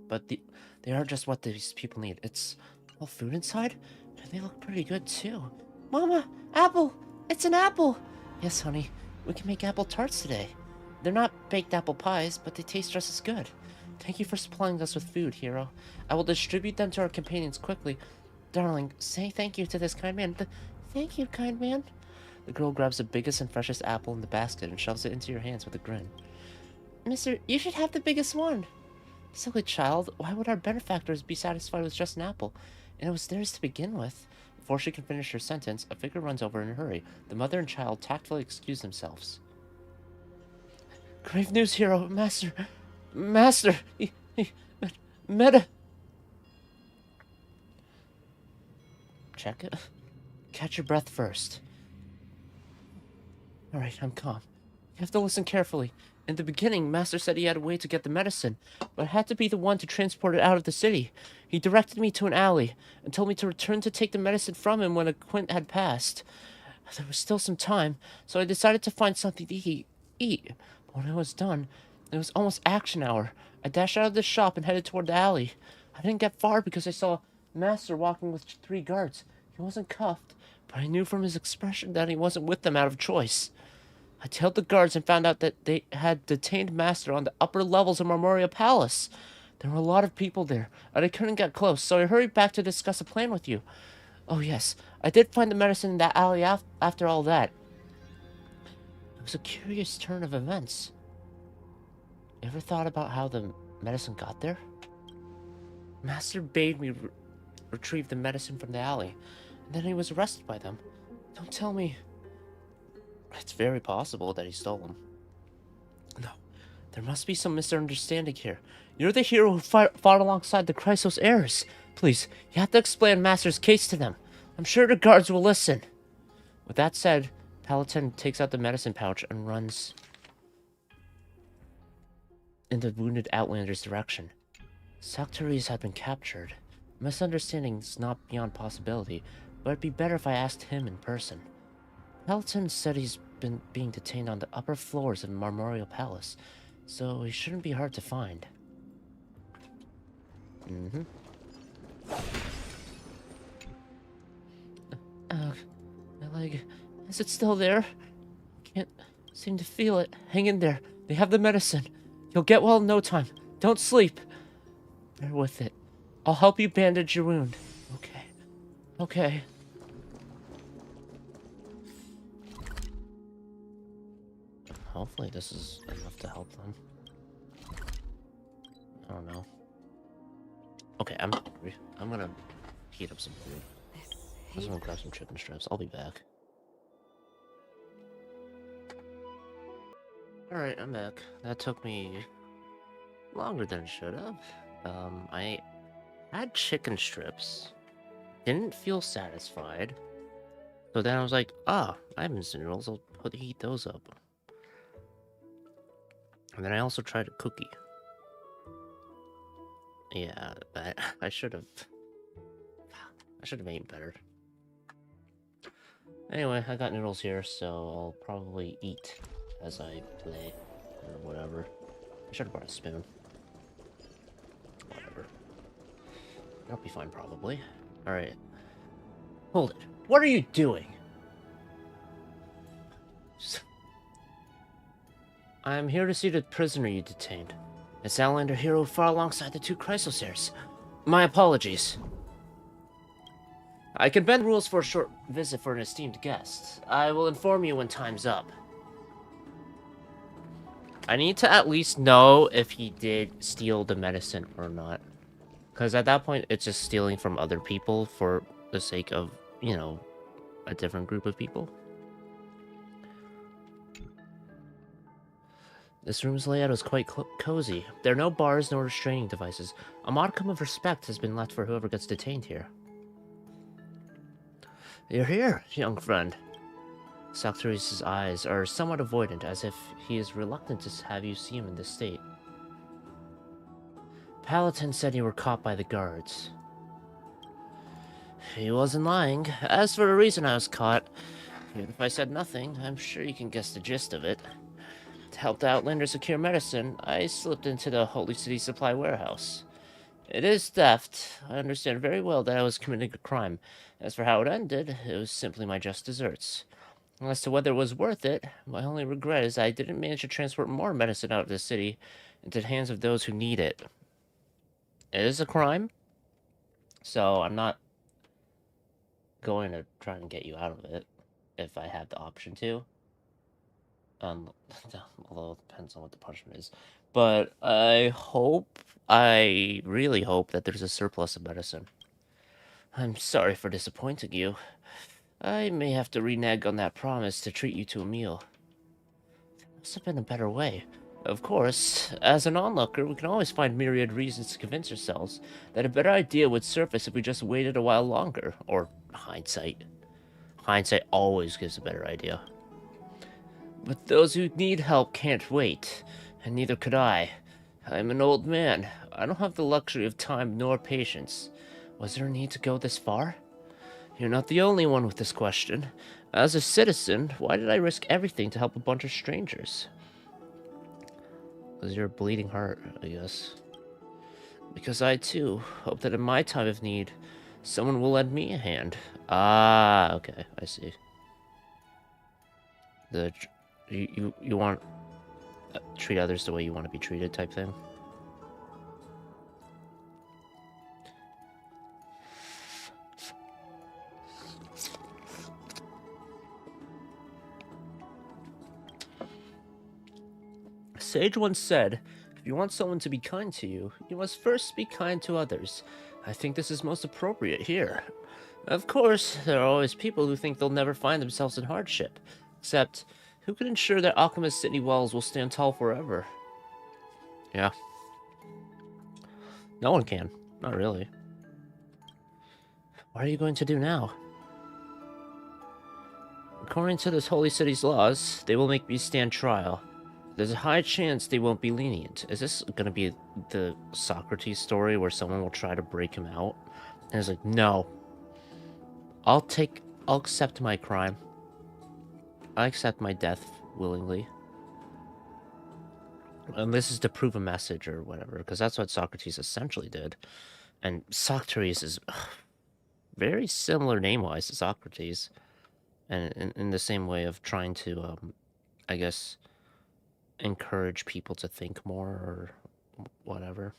but they are just what these people need. It's all food inside, and they look pretty good too. Mama, apple! It's an apple! Yes, honey, we can make apple tarts today. They're not baked apple pies, but they taste just as good. Thank you for supplying us with food, hero. I will distribute them to our companions quickly. Darling, say thank you to this kind man. Thank you, kind man. The girl grabs the biggest and freshest apple in the basket and shoves it into your hands with a grin. Mister, you should have the biggest one. Silly child, why would our benefactors be satisfied with just an apple? And it was theirs to begin with. Before she can finish her sentence, a figure runs over in a hurry. The mother and child tactfully excuse themselves. Grave news, hero. Master. Meta. Check it. Catch your breath first. Alright, I'm calm. You have to listen carefully. In the beginning, Master said he had a way to get the medicine, but I had to be the one to transport it out of the city. He directed me to an alley, and told me to return to take the medicine from him when a quint had passed. There was still some time, so I decided to find something to eat. But when I was done, it was almost action hour. I dashed out of the shop and headed toward the alley. I didn't get far because I saw Master walking with 3 guards. He wasn't cuffed, but I knew from his expression that he wasn't with them out of choice. I tailed the guards and found out that they had detained Master on the upper levels of Marmoria Palace. There were a lot of people there, and I couldn't get close, so I hurried back to discuss a plan with you. Oh yes, I did find the medicine in that alley after all that. It was a curious turn of events. You ever thought about how the medicine got there? Master bade me retrieve the medicine from the alley, and then he was arrested by them. Don't tell me... It's very possible that he stole them. No, there must be some misunderstanding here. You're the hero who fought alongside the Chrysos heirs. Please, you have to explain Master's case to them. I'm sure the guards will listen. With that said, Paladin takes out the medicine pouch and runs in the wounded Outlander's direction. Saktaris had been captured. Misunderstanding's not beyond possibility, but it'd be better if I asked him in person. Paladin said he's been being detained on the upper floors of Marmoria Palace. so he shouldn't be hard to find. Mm-hmm. My leg, is it still there? Can't seem to feel it. Hang in there. They have the medicine. You'll get well in no time. Don't sleep. Bear with it. I'll help you bandage your wound. Okay. Okay. Hopefully this is enough to help them. I don't know. Okay, I'm hungry. I'm gonna heat up some food. I'm just gonna grab some chicken strips. I'll be back. Alright, I'm back. That took me longer than it should have. I had chicken strips. Didn't feel satisfied. So then I was like, I have instant noodles. I'll heat those up. And then I also tried a cookie. Yeah, I should have eaten better. Anyway, I got noodles here, so I'll probably eat as I play, or whatever. I should have brought a spoon. Whatever. I'll be fine, probably. Alright. Hold it. What are you doing? I'm here to see the prisoner you detained. It's Outlander Hero far alongside the two Chrysosairs. My apologies. I can bend rules for a short visit for an esteemed guest. I will inform you when time's up. I need to at least know if he did steal the medicine or not. Because at that point, it's just stealing from other people for the sake of, you know, a different group of people. This room's layout is quite cozy. There are no bars nor restraining devices. A modicum of respect has been left for whoever gets detained here. You're here, young friend. Sartorius' eyes are somewhat avoidant, as if he is reluctant to have you see him in this state. Paladin said you were caught by the guards. He wasn't lying. As for the reason I was caught, even if I said nothing, I'm sure you can guess the gist of it. To help the Outlander secure medicine, I slipped into the Holy City Supply warehouse. It is theft. I understand very well that I was committing a crime. As for how it ended, it was simply my just deserts. As to whether it was worth it, my only regret is I didn't manage to transport more medicine out of the city into the hands of those who need it. It is a crime, so I'm not going to try and get you out of it if I have the option to. Although it depends on what the punishment is. But I really hope that there's a surplus of medicine. I'm sorry for disappointing you. I may have to renege on that promise to treat you to a meal. There must have been a better way. Of course, as an onlooker, we can always find myriad reasons to convince ourselves that a better idea would surface if we just waited a while longer. Or hindsight. Hindsight always gives a better idea. But those who need help can't wait, and neither could I. I'm an old man. I don't have the luxury of time nor patience. Was there a need to go this far? You're not the only one with this question. As a citizen, why did I risk everything to help a bunch of strangers? Because you're a bleeding heart, I guess. Because I, too, hope that in my time of need, someone will lend me a hand. Ah, okay, I see. You want to treat others the way you want to be treated type thing? A sage once said, if you want someone to be kind to you, you must first be kind to others. I think this is most appropriate here. Of course, there are always people who think they'll never find themselves in hardship. Except, who can ensure that Alchemist City walls will stand tall forever? Yeah. No one can. Not really. What are you going to do now? According to this Holy City's laws, they will make me stand trial. There's a high chance they won't be lenient. Is this gonna be the Socrates story where someone will try to break him out? And it's like, no. I'll accept my crime. I accept my death willingly. And this is to prove a message or whatever, because that's what Socrates essentially did. And Socrates is very similar name-wise to Socrates, and in the same way of trying to, I guess, encourage people to think more or whatever.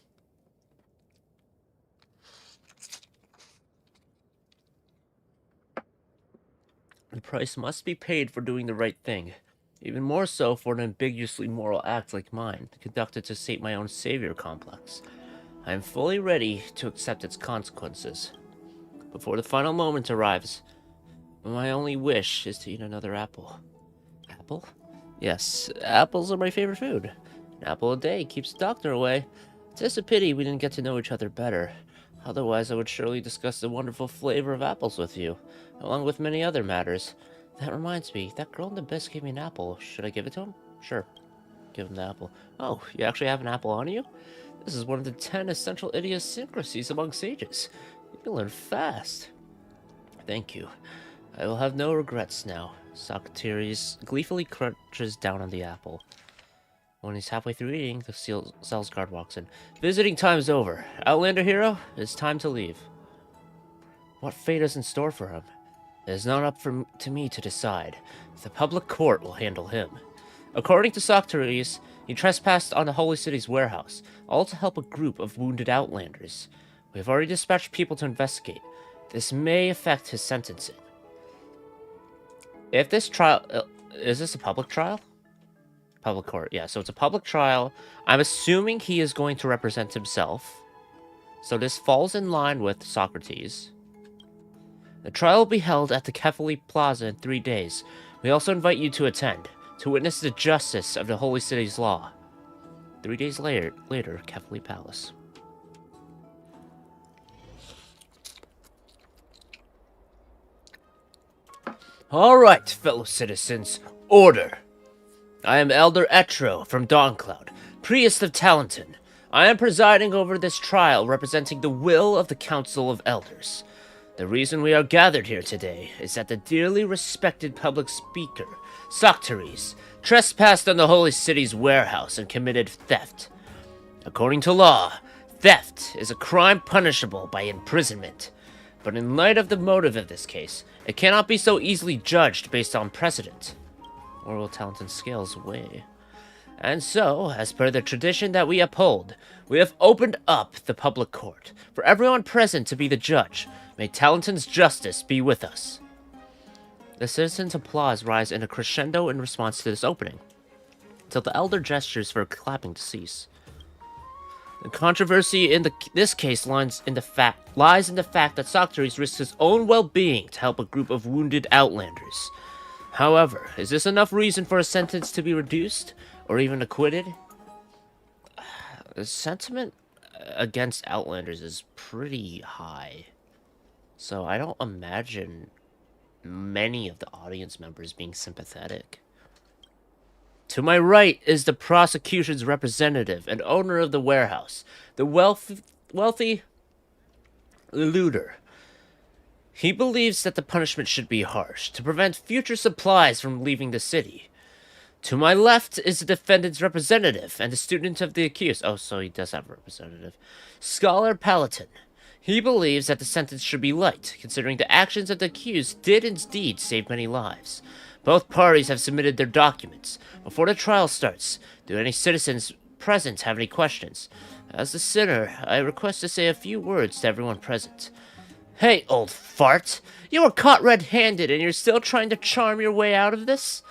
The price must be paid for doing the right thing, even more so for an ambiguously moral act like mine, conducted to sate my own savior complex. I am fully ready to accept its consequences. Before the final moment arrives, my only wish is to eat another apple. Apple? Yes, apples are my favorite food. An apple a day keeps the doctor away. It's just a pity we didn't get to know each other better. Otherwise, I would surely discuss the wonderful flavor of apples with you, along with many other matters. That reminds me, that girl in the bus gave me an apple. Should I give it to him? Sure. Give him the apple. Oh, you actually have an apple on you? This is one of the 10 essential idiosyncrasies among sages. You can learn fast. Thank you. I will have no regrets now. Socrates gleefully crunches down on the apple. When he's halfway through eating, the cell's guard walks in. Visiting time's over. Outlander hero, it's time to leave. What fate is in store for him? It is not up to me to decide. The public court will handle him. According to Socrates, he trespassed on the Holy City's warehouse, all to help a group of wounded outlanders. We have already dispatched people to investigate. This may affect his sentencing. If this trial... is this a public trial? Public court, yeah. So it's a public trial. I'm assuming he is going to represent himself. So this falls in line with Socrates. The trial will be held at the Kefali Plaza in 3 days. We also invite you to attend, to witness the justice of the Holy City's law. 3 days later, Kefali Palace. Alright, fellow citizens, order! I am Elder Etro from Dawncloud, priest of Talenton. I am presiding over this trial representing the will of the Council of Elders. The reason we are gathered here today is that the dearly respected public speaker, Socrates, trespassed on the Holy City's warehouse and committed theft. According to law, theft is a crime punishable by imprisonment. But in light of the motive of this case, it cannot be so easily judged based on precedent. Or will Talenton's scales weigh? And so, as per the tradition that we uphold, we have opened up the public court for everyone present to be the judge. May Talenton's justice be with us. The citizens' applause rise in a crescendo in response to this opening, until the elder gestures for clapping to cease. The controversy in this case lies in the fact that Socrates risks his own well-being to help a group of wounded outlanders. However, is this enough reason for a sentence to be reduced, or even acquitted? The sentiment against outlanders is pretty high, so I don't imagine many of the audience members being sympathetic. To my right is the prosecution's representative and owner of the warehouse, the wealthy Leluder. He believes that the punishment should be harsh, to prevent future supplies from leaving the city. To my left is the defendant's representative and the student of the accused. Oh, so he does have a representative. Scholar Paladin. He believes that the sentence should be light, considering the actions of the accused did indeed save many lives. Both parties have submitted their documents. Before the trial starts, do any citizens present have any questions? As the sinner, I request to say a few words to everyone present. Hey, old fart! You were caught red-handed and you're still trying to charm your way out of this?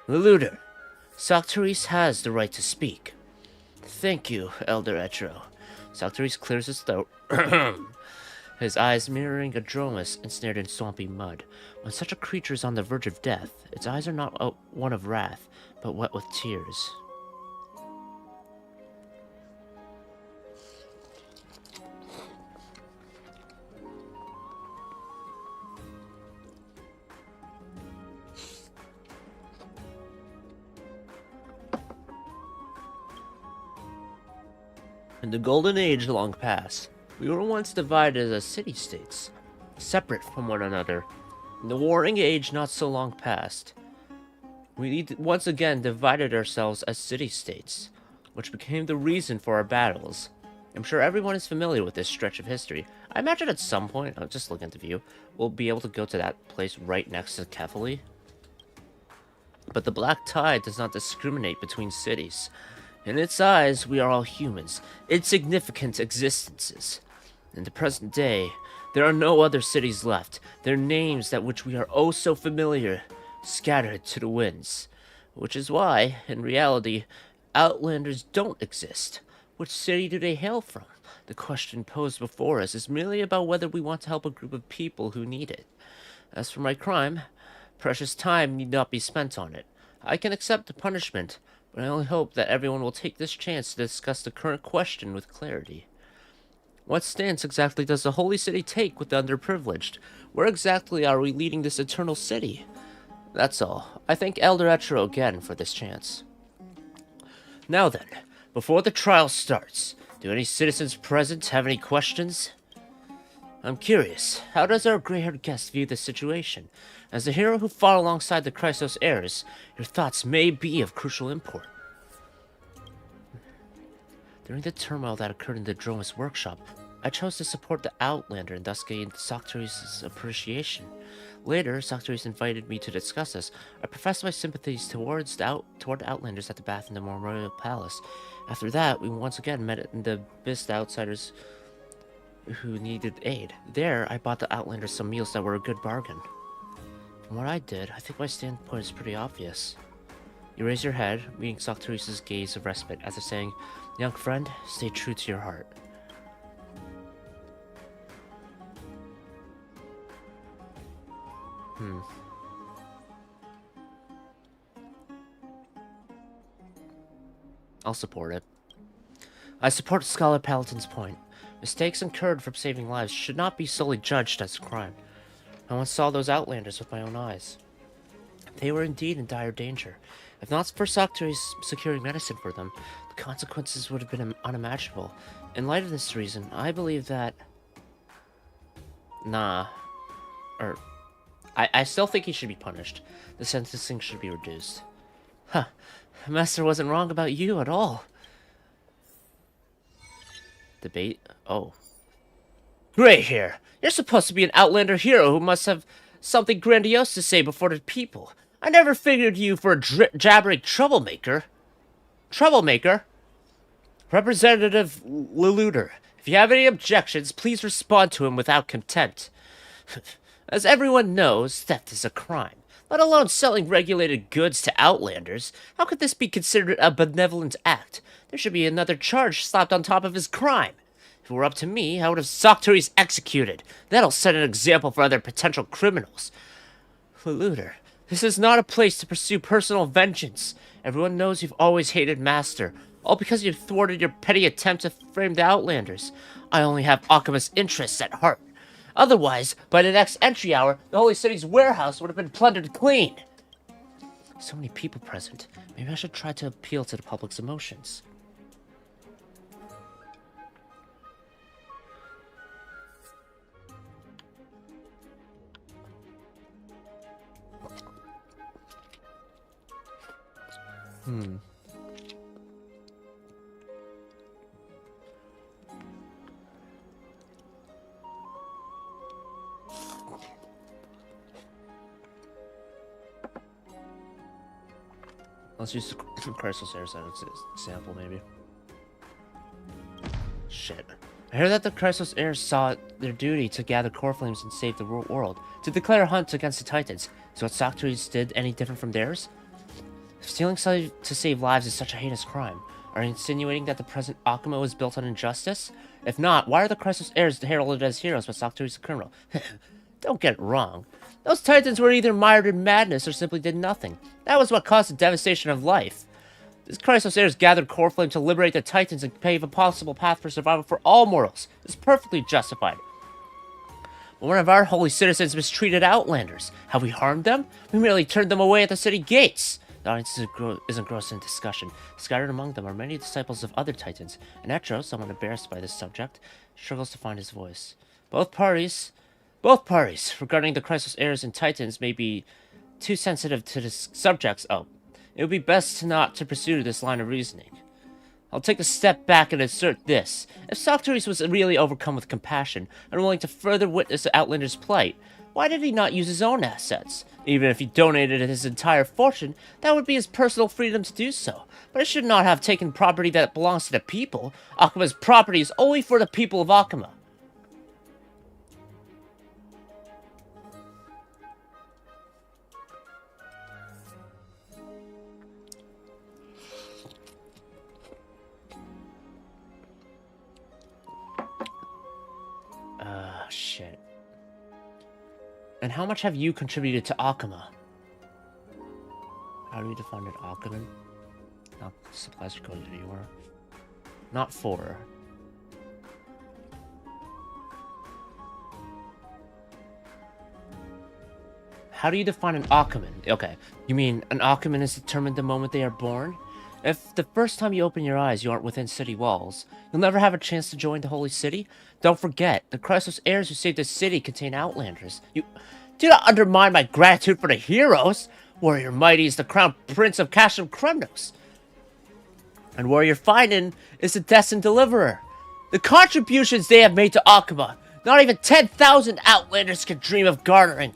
Leluder, Socrates has the right to speak. Thank you, Elder Etro. Socrates clears his throat, his eyes mirroring Adromus ensnared in swampy mud. When such a creature is on the verge of death, its eyes are not one of wrath, but wet with tears. In the Golden Age long past, we were once divided as city-states, separate from one another. In the Warring Age not so long past, we once again divided ourselves as city-states. which became the reason for our battles. I'm sure everyone is familiar with this stretch of history. I imagine at some point, I'll just look at the view, we'll be able to go to that place right next to Kefali. But the Black Tide does not discriminate between cities. In its eyes, we are all humans, insignificant existences. In the present day, there are no other cities left, their names that which we are oh so familiar, scattered to the winds. Which is why, in reality, Outlanders don't exist. Which city do they hail from? The question posed before us is merely about whether we want to help a group of people who need it. As for my crime, precious time need not be spent on it. I can accept the punishment, but I only hope that everyone will take this chance to discuss the current question with clarity. What stance exactly does the Holy City take with the underprivileged? Where exactly are we leading this eternal city? That's all. I thank Elder Etro again for this chance. Now then, before the trial starts, do any citizens present have any questions? I'm curious, how does our gray-haired guest view the situation? As the hero who fought alongside the Chrysos heirs, your thoughts may be of crucial import. During the turmoil that occurred in the Dromus workshop, I chose to support the Outlander and thus gained Socteris' appreciation. Later, Socteris invited me to discuss this. I professed my sympathies toward the Outlanders at the bath in the Memorial Palace. After that, we once again met the Bist outsiders who needed aid. There, I bought the Outlanders some meals that were a good bargain. From what I did, I think my standpoint is pretty obvious. You raise your head, meeting Socteris' gaze of respite, as if saying, "Young friend, stay true to your heart." I'll support it. I support Scholar Paladin's point. Mistakes incurred from saving lives should not be solely judged as a crime. I once saw those Outlanders with my own eyes. They were indeed in dire danger. If not for Socteris securing medicine for them, the consequences would have been unimaginable. In light of this reason, I believe that... I still think he should be punished. The sentencing should be reduced. Huh. Master wasn't wrong about you at all. Debate? Oh. Great here! You're supposed to be an Outlander hero who must have something grandiose to say before the people. I never figured you for a jabbering troublemaker. Troublemaker? Representative Leluder, if you have any objections, please respond to him without contempt. As everyone knows, theft is a crime, let alone selling regulated goods to Outlanders. How could this be considered a benevolent act? There should be another charge slapped on top of his crime. If it were up to me, I would have Socteris executed. That'll set an example for other potential criminals. Leluder, this is not a place to pursue personal vengeance. Everyone knows you've always hated Master, all because you thwarted your petty attempt to frame the Outlanders. I only have Akima's interests at heart. Otherwise, by the next entry hour, the Holy City's warehouse would have been plundered clean. So many people present. Maybe I should try to appeal to the public's emotions. Let's use the Chrysos heirs as an example, maybe. Shit. I heard that the Chrysos heirs saw it their duty to gather core flames and save the world, to declare a hunt against the Titans. Is what Socteris did any different from theirs? If stealing to save lives is such a heinous crime, are you insinuating that the present Akuma was built on injustice? If not, why are the Chrysos heirs heralded as heroes but Socteris a criminal? Don't get it wrong. Those Titans were either mired in madness or simply did nothing. That was what caused the devastation of life. This Chrysos heirs gathered core flame to liberate the Titans and pave a possible path for survival for all mortals. It's perfectly justified. But one of our holy citizens mistreated Outlanders. Have we harmed them? We merely turned them away at the city gates. The audience is engrossed in discussion. Scattered among them are many disciples of other Titans, and Etro, somewhat embarrassed by this subject, struggles to find his voice. Both parties, regarding the Chrysos heirs and Titans, may be too sensitive to the subjects. Oh, it would be best not to pursue this line of reasoning. I'll take a step back and assert this. If Socrates was really overcome with compassion and willing to further witness the Outlander's plight, why did he not use his own assets? Even if he donated his entire fortune, that would be his personal freedom to do so. But I should not have taken property that belongs to the people. Akima's property is only for the people of Akima. Shit. And how much have you contributed to Akima? How do we define an Akiman? Not supplies for going anywhere. Not for. How do you define an Akiman? Okay, you mean an Akiman is determined the moment they are born? If the first time you open your eyes you aren't within city walls, you'll never have a chance to join the Holy City. Don't forget, the Chrysos heirs who saved the city contain Outlanders. You do not undermine my gratitude for the heroes. Warrior Mighty is the crown prince of Kashim Kremnos. And Warrior Finan is the destined deliverer. The contributions they have made to Akima, not even 10,000 Outlanders can dream of garnering.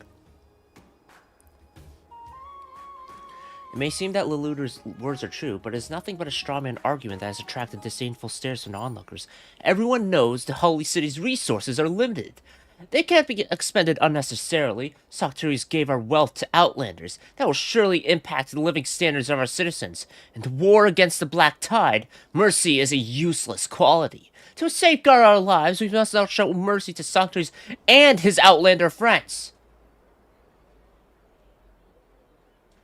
It may seem that Lelouter's words are true, but it is nothing but a strawman argument that has attracted disdainful stares from onlookers. Everyone knows the Holy City's resources are limited. They can't be expended unnecessarily. Socrates gave our wealth to Outlanders. That will surely impact the living standards of our citizens. In the war against the Black Tide, mercy is a useless quality. To safeguard our lives, we must now show mercy to Socrates and his Outlander friends.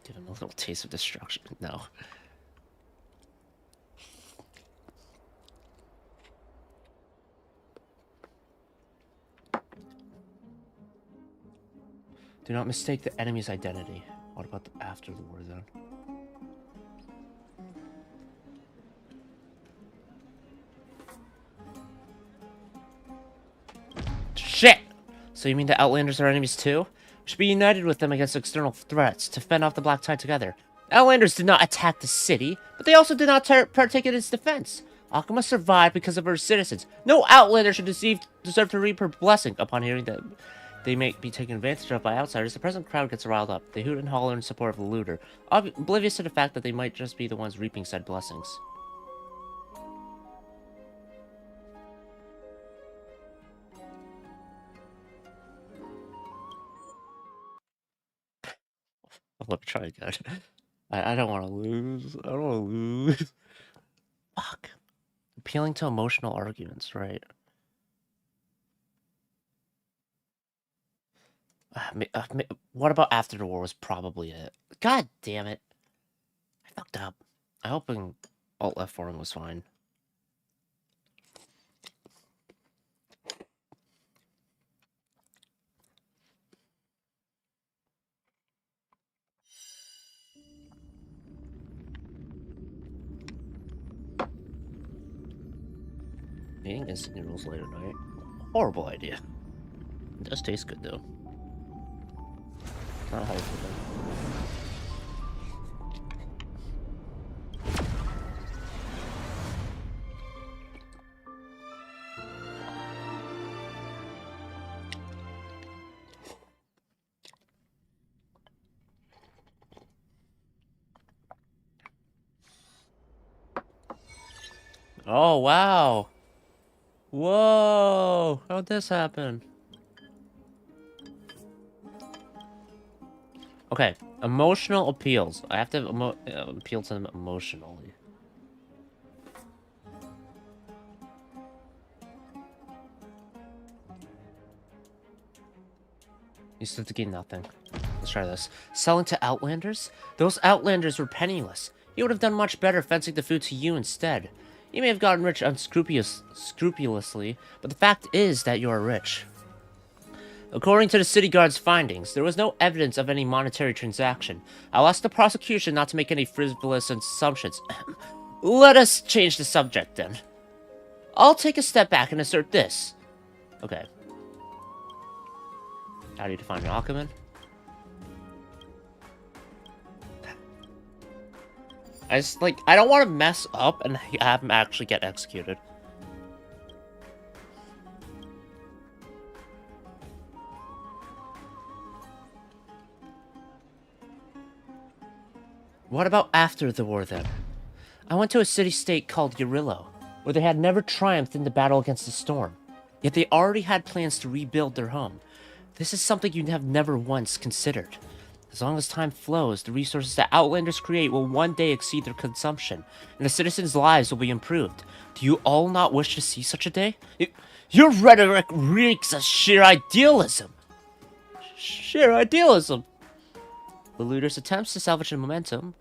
Give him a little taste of destruction. No. Do not mistake the enemy's identity. What about after the war, then? Shit! So you mean the Outlanders are enemies too? We should be united with them against external threats to fend off the Black Tide together. Outlanders did not attack the city, but they also did not partake in its defense. Akima survived because of her citizens. No Outlander should deserve to reap her blessing. Upon hearing that they may be taken advantage of by outsiders, the present crowd gets riled up. They hoot and holler in support of the looter, oblivious to the fact that they might just be the ones reaping said blessings. I'm gonna try again. I don't want to lose. I don't want to lose. Fuck. Appealing to emotional arguments, right? What about after the war was probably it. God damn it. I fucked up. I hope Alt F4 was fine. Eating instant noodles late at night. Horrible idea. It does taste good though. Not hype for them. Oh wow. Whoa! How'd this happen? Okay, emotional appeals. I have to appeal to them emotionally. You stood to gain nothing. Let's try this. Selling to Outlanders? Those Outlanders were penniless. You would have done much better fencing the food to you instead. You may have gotten rich unscrupulously, but the fact is that you are rich. According to the city guard's findings, there was no evidence of any monetary transaction. I'll ask the prosecution not to make any frivolous assumptions. Let us change the subject, then. I'll take a step back and assert this. Okay. How do you define an Akiman? I just, like, I don't want to mess up and have him actually get executed. What about after the war, then? I went to a city-state called Yarillo, where they had never triumphed in the battle against the storm. Yet they already had plans to rebuild their home. This is something you have never once considered. As long as time flows, the resources that Outlanders create will one day exceed their consumption, and the citizens' lives will be improved. Do you all not wish to see such a day? Your rhetoric reeks of sheer idealism! Sheer idealism! The looter's attempts to salvage the momentum,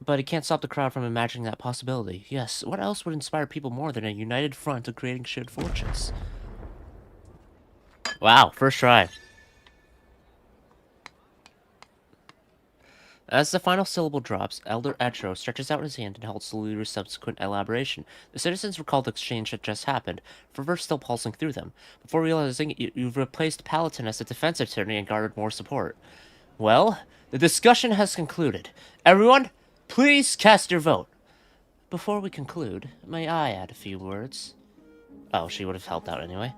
but he can't stop the crowd from imagining that possibility. Yes, what else would inspire people more than a united front of creating shared fortunes? Wow, first try. As the final syllable drops, Elder Etro stretches out his hand and halts the looter's subsequent elaboration. The citizens recall the exchange that just happened, fervor still pulsing through them. Before realizing it, you've replaced Paladin as a defense attorney and garnered more support. Well, the discussion has concluded. Everyone, please cast your vote. Before we conclude, may I add a few words? Oh, she would have helped out anyway.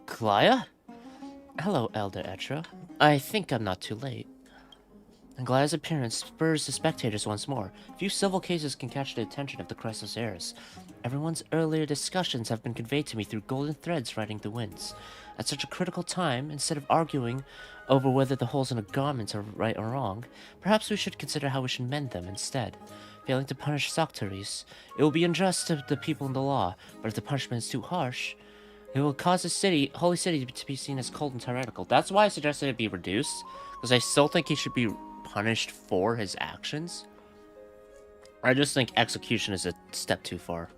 Glaya? Hello, Elder Etro. I think I'm not too late. Glaya's appearance spurs the spectators once more. Few civil cases can catch the attention of the Crisis heirs. Everyone's earlier discussions have been conveyed to me through golden threads riding the winds. At such a critical time, instead of arguing over whether the holes in a garment are right or wrong, perhaps we should consider how we should mend them instead. Failing to punish Soctaries, it will be unjust to the people in the law, but if the punishment is too harsh, it will cause the holy city to be seen as cold and tyrannical. That's why I suggested it be reduced, because I still think he should be punished for his actions. I just think execution is a step too far.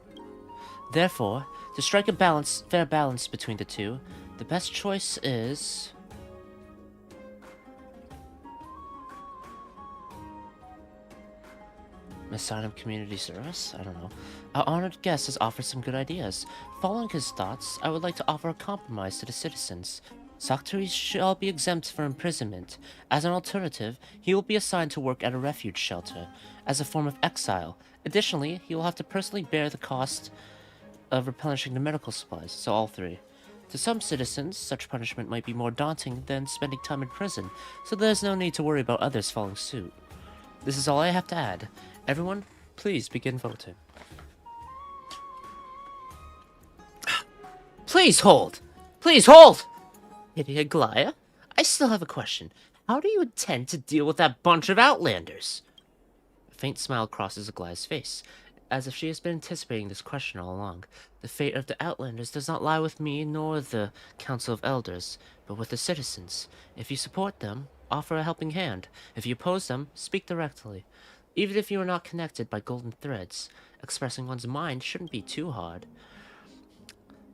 Therefore, to strike a fair balance between the two, the best choice is... Asylum Community Service? I don't know. Our honored guest has offered some good ideas. Following his thoughts, I would like to offer a compromise to the citizens. Soctaries shall be exempt from imprisonment. As an alternative, he will be assigned to work at a refuge shelter, as a form of exile. Additionally, he will have to personally bear the cost of replenishing the medical supplies, so all three. To some citizens, such punishment might be more daunting than spending time in prison, so there's no need to worry about others following suit. This is all I have to add. Everyone, please begin voting. Please hold! Please hold! Idiot Glaya, I still have a question. How do you intend to deal with that bunch of Outlanders? A faint smile crosses Glaya's face, as if she has been anticipating this question all along. The fate of the Outlanders does not lie with me nor the Council of Elders, but with the citizens. If you support them, offer a helping hand. If you oppose them, speak directly. Even if you are not connected by golden threads, expressing one's mind shouldn't be too hard.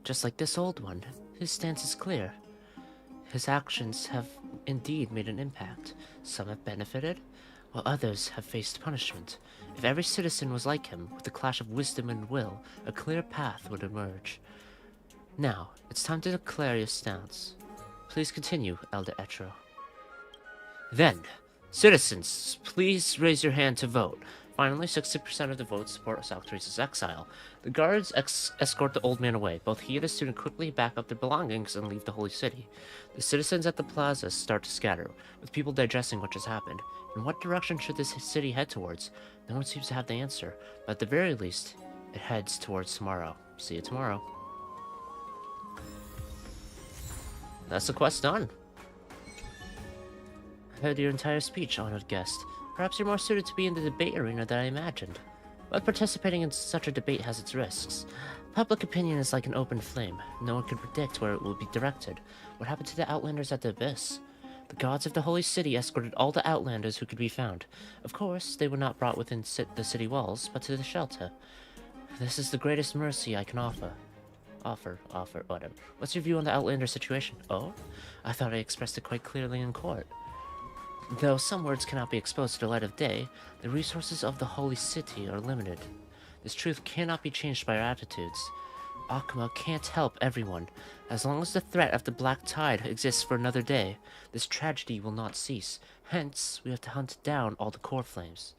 Just like this old one, his stance is clear. His actions have indeed made an impact. Some have benefited, while others have faced punishment. If every citizen was like him, with a clash of wisdom and will, a clear path would emerge. Now, it's time to declare your stance. Please continue, Elder Etro. Then, citizens, please raise your hand to vote. Finally, 60% of the votes support Soctaries' exile. The guards escort the old man away. Both he and his student quickly back up their belongings and leave the holy city. The citizens at the plaza start to scatter, with people digesting what just happened. In what direction should this city head towards? No one seems to have the answer, but at the very least, it heads towards tomorrow. See you tomorrow. That's the quest done. I heard your entire speech, honored guest. Perhaps you're more suited to be in the debate arena than I imagined. But participating in such a debate has its risks. Public opinion is like an open flame. No one can predict where it will be directed. What happened to the Outlanders at the Abyss? The gods of the Holy City escorted all the Outlanders who could be found. Of course, they were not brought within the city walls, but to the shelter. This is the greatest mercy I can offer. Whatever. What's your view on the Outlander situation? Oh? I thought I expressed it quite clearly in court. Though some words cannot be exposed to the light of day, the resources of the Holy City are limited. This truth cannot be changed by our attitudes. Akuma can't help everyone. As long as the threat of the Black Tide exists for another day, this tragedy will not cease. Hence, we have to hunt down all the core flames.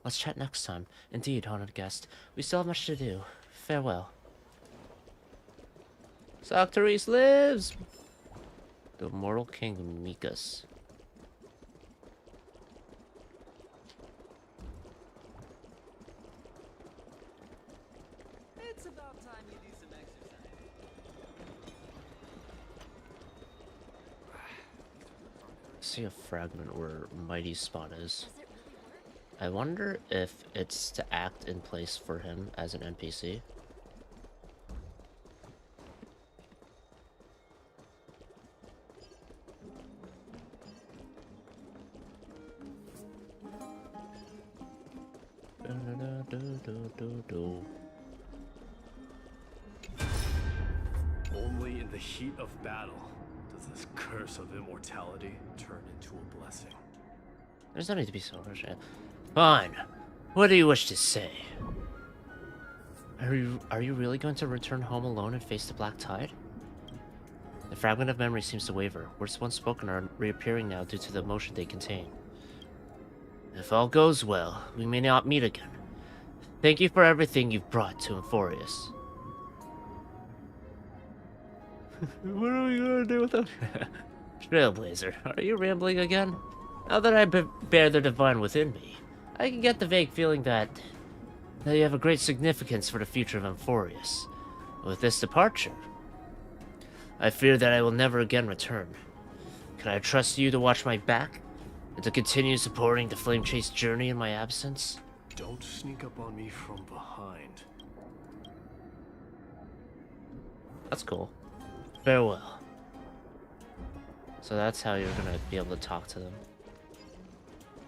Let's chat next time. Indeed, honored guest. We still have much to do. Farewell. Socteris lives! The immortal king Mikas. It's about time you do some exercise. See a fragment where Mighty Spot is. Does it really work? I wonder if it's to act in place for him as an NPC. Only in the heat of battle does this curse of immortality turn into a blessing. There's no need to be so rush. Fine. What do you wish to say? Are you really going to return home alone and face the black tide? The fragment of memory seems to waver. Words once spoken are reappearing now due to the emotion they contain. If all goes well, we may not meet again. Thank you for everything you've brought to Euphorius. What are we gonna do without Trailblazer? Are you rambling again? Now that I bear the divine within me, I can get the vague feeling that you have a great significance for the future of Euphorius. With this departure, I fear that I will never again return. Can I trust you to watch my back and to continue supporting the Flame Chase journey in my absence? Don't sneak up on me from behind. That's cool. Farewell. So that's how you're gonna be able to talk to them.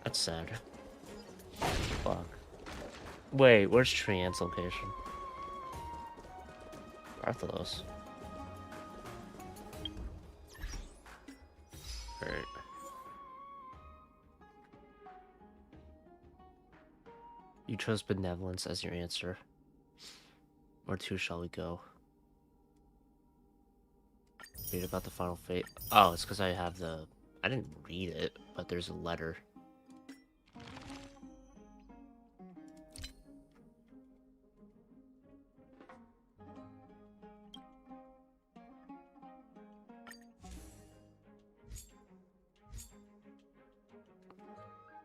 That's sad. Fuck. Wait, where's Trian's location? Bartholos. Alright. You chose benevolence as your answer. Where to shall we go? Read about the final fate. Oh, it's because I have the... I didn't read it, but there's a letter.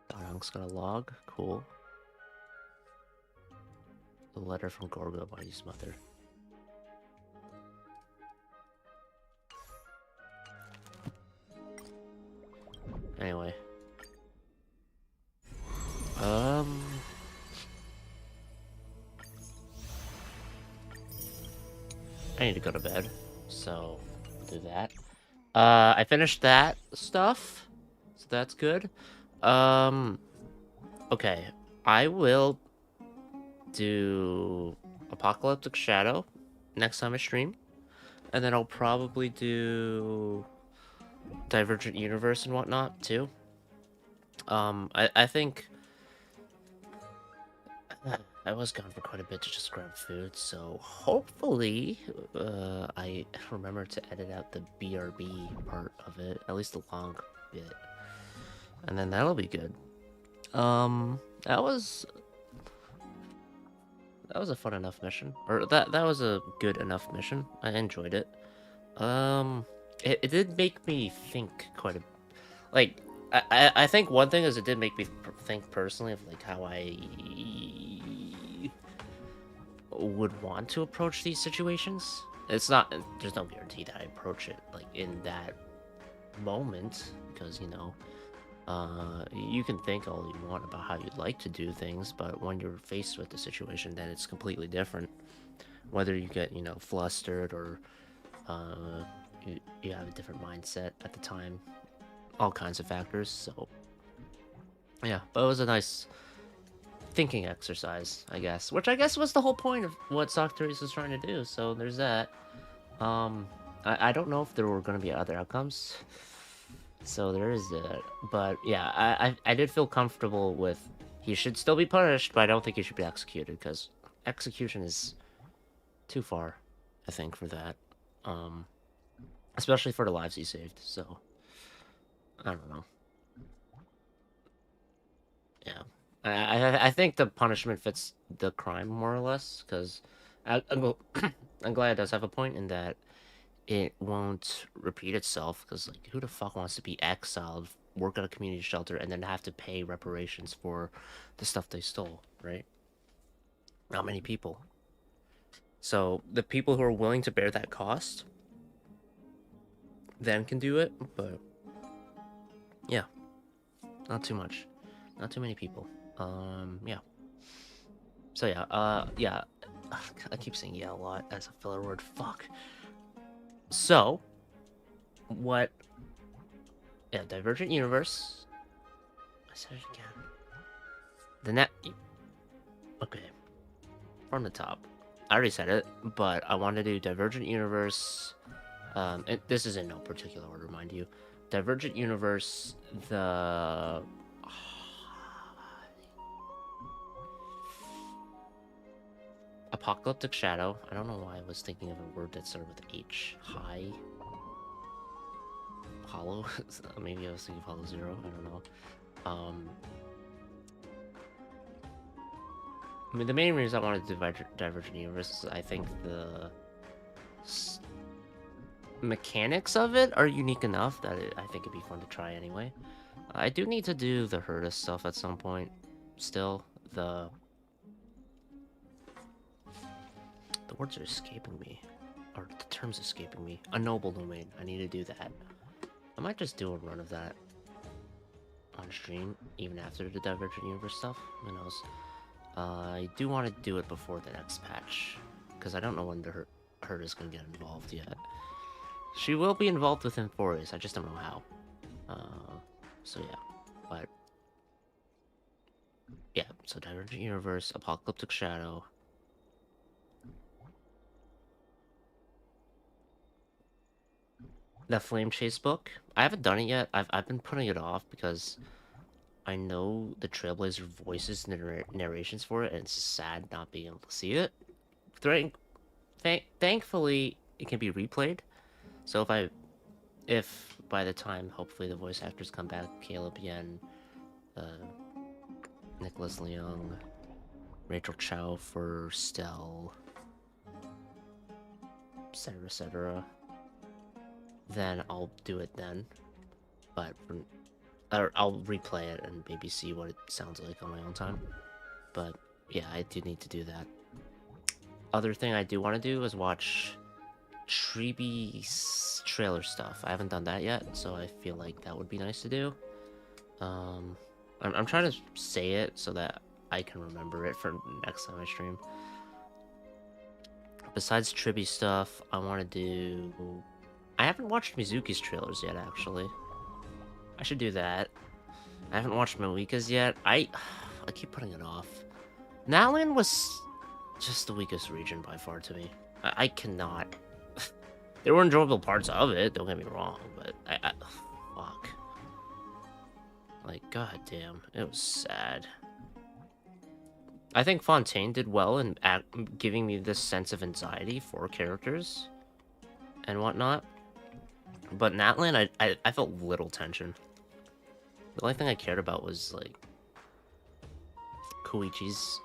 Darang's got a log. Cool. A letter from Gorgo by his mother. Anyway. I need to go to bed, so I'll do that. I finished that stuff, so that's good. Okay, I will do Apocalyptic Shadow next time I stream, and then I'll probably do Divergent Universe and whatnot too. I think I was gone for quite a bit to just grab food, so hopefully I remember to edit out the BRB part of it, at least the long bit, and then that'll be good. That was a fun enough mission, or that was a good enough mission. I enjoyed it. It did make me think quite a... Like, I think one thing is it did make me think personally of, like, how I would want to approach these situations. It's not... There's no guarantee that I approach it, like, in that moment, because, you know, you can think all you want about how you'd like to do things, but when you're faced with the situation, then it's completely different. Whether you get, you know, flustered or, you have a different mindset at the time, all kinds of factors. So yeah, but it was a nice thinking exercise, I guess, which I guess was the whole point of what Socteris was trying to do. So there's that. I don't know if there were going to be other outcomes, so there is that. But yeah, I did feel comfortable with he should still be punished, but I don't think he should be executed, because execution is too far, I think, for that. Especially for the lives he saved, so... I don't know. Yeah. I think the punishment fits the crime more or less, because Anglaya does have a point in that it won't repeat itself, because like who the fuck wants to be exiled, work at a community shelter, and then have to pay reparations for the stuff they stole, right? Not many people. So the people who are willing to bear that cost then can do it, but yeah, not too much, not too many people. Yeah. So yeah, yeah. I keep saying yeah a lot as a filler word. Fuck. So, what? Yeah, Divergent Universe. I said it again. The net. Okay. From the top. I already said it, but I want to do Divergent Universe. This is in no particular order, mind you. Divergent Universe, the Apocalyptic Shadow. I don't know why I was thinking of a word that started with H. High. Hollow. Maybe I was thinking of Hollow Zero. I don't know. I mean, the main reason I wanted to do Divergent Universe is I think the mechanics of it are unique enough that I think it'd be fun to try anyway. I do need to do the Herdus stuff at some point. Still, the words are escaping me, or the terms escaping me. A noble domain. I need to do that. I might just do a run of that on stream, even after the Divergent Universe stuff. Who knows? I do want to do it before the next patch, because I don't know when the Herd is going to get involved yet. She will be involved with Inforius, I just don't know how. So yeah, but... yeah, so Divergent Universe, Apocalyptic Shadow. The Flame Chase book. I haven't done it yet. I've been putting it off because I know the Trailblazer voices and narrations for it, and it's sad not being able to see it. Thankfully, it can be replayed. So if by the time, hopefully, the voice actors come back, Caleb Yen, Nicholas Leung, Rachel Chow for Stell, etc., then I'll do it then. But I'll replay it and maybe see what it sounds like on my own time. But yeah, I do need to do that. Other thing I do want to do is watch Treebe's trailer stuff. I haven't done that yet, so I feel like that would be nice to do. I'm trying to say it so that I can remember it for next time I stream. Besides Triby stuff, I want to do... I haven't watched Mizuki's trailers yet, actually. I should do that. I haven't watched Moika's yet. I keep putting it off. Nalan was just the weakest region by far to me. I cannot... There were enjoyable parts of it, don't get me wrong, but fuck. Like, goddamn, it was sad. I think Fontaine did well in giving me this sense of anxiety for characters and whatnot. But Natlan, I felt little tension. The only thing I cared about was, like, Koichi's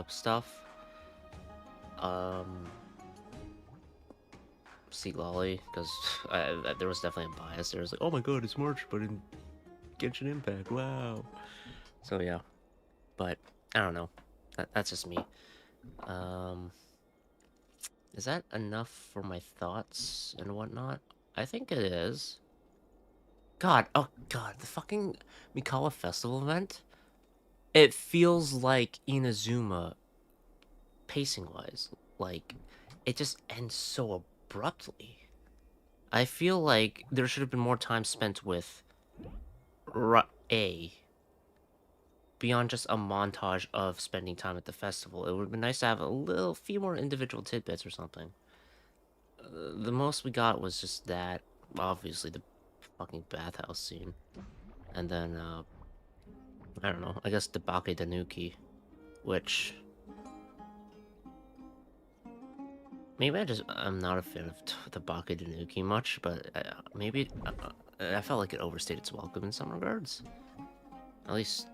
stuff. Seat Lolly, because there was definitely a bias. There was like, oh my god, it's March, but in Genshin Impact, wow. So yeah, but I don't know. That's just me. Is that enough for my thoughts and whatnot? I think it is. God, oh god, the fucking Mikawa Festival event. It feels like Inazuma, pacing-wise. Like, it just ends so abruptly. I feel like there should have been more time spent with beyond just a montage of spending time at the festival. It would have been nice to have a few more individual tidbits or something. The most we got was just that, obviously the fucking bathhouse scene, and then I don't know, I guess the Bake Danuki, which maybe I'm not a fan of the Bake Danuki much, but maybe I felt like it overstayed its welcome in some regards. At least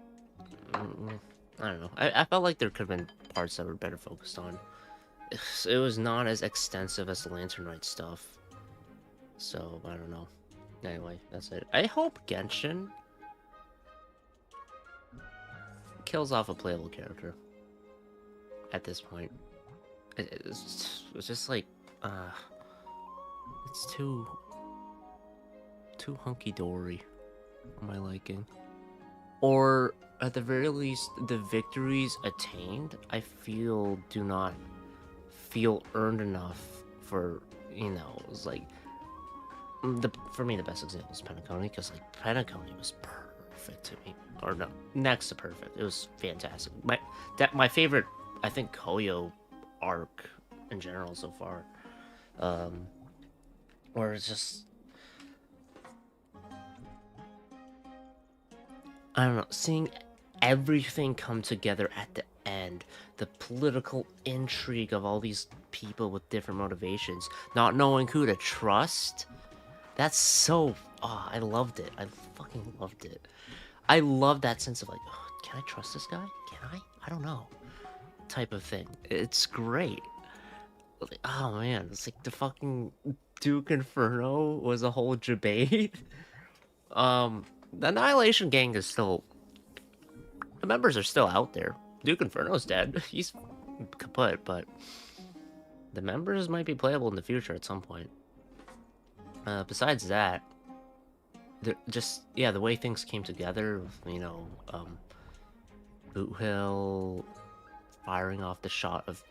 I don't know. I felt like there could have been parts that were better focused on. It was not as extensive as the Lantern Knight stuff. So, I don't know. Anyway, that's it. I hope Genshin kills off a playable character at this point. It's just like, it's too hunky-dory for my liking. Or, at the very least, the victories attained, I feel, do not feel earned enough for, you know, it's like, for me, the best example is Penacony, because, like, Penacony was perfect to me. Or, no, next to perfect. It was fantastic. My favorite, I think, Koyo arc in general so far. Where it's just... I don't know, seeing everything come together at the end, the political intrigue of all these people with different motivations, not knowing who to trust, that's so... Oh, I loved it. I fucking loved it. I love that sense of like, oh, can I trust this guy? Can I? I don't know. Type of thing. It's great. Oh man, it's like the fucking Duke Inferno was a whole debate. The Annihilation Gang is still... The members are still out there. Duke Inferno's dead. He's kaput, but... The members might be playable in the future at some point. Besides that... Just, yeah, the way things came together, you know, Boot Hill firing off the shot of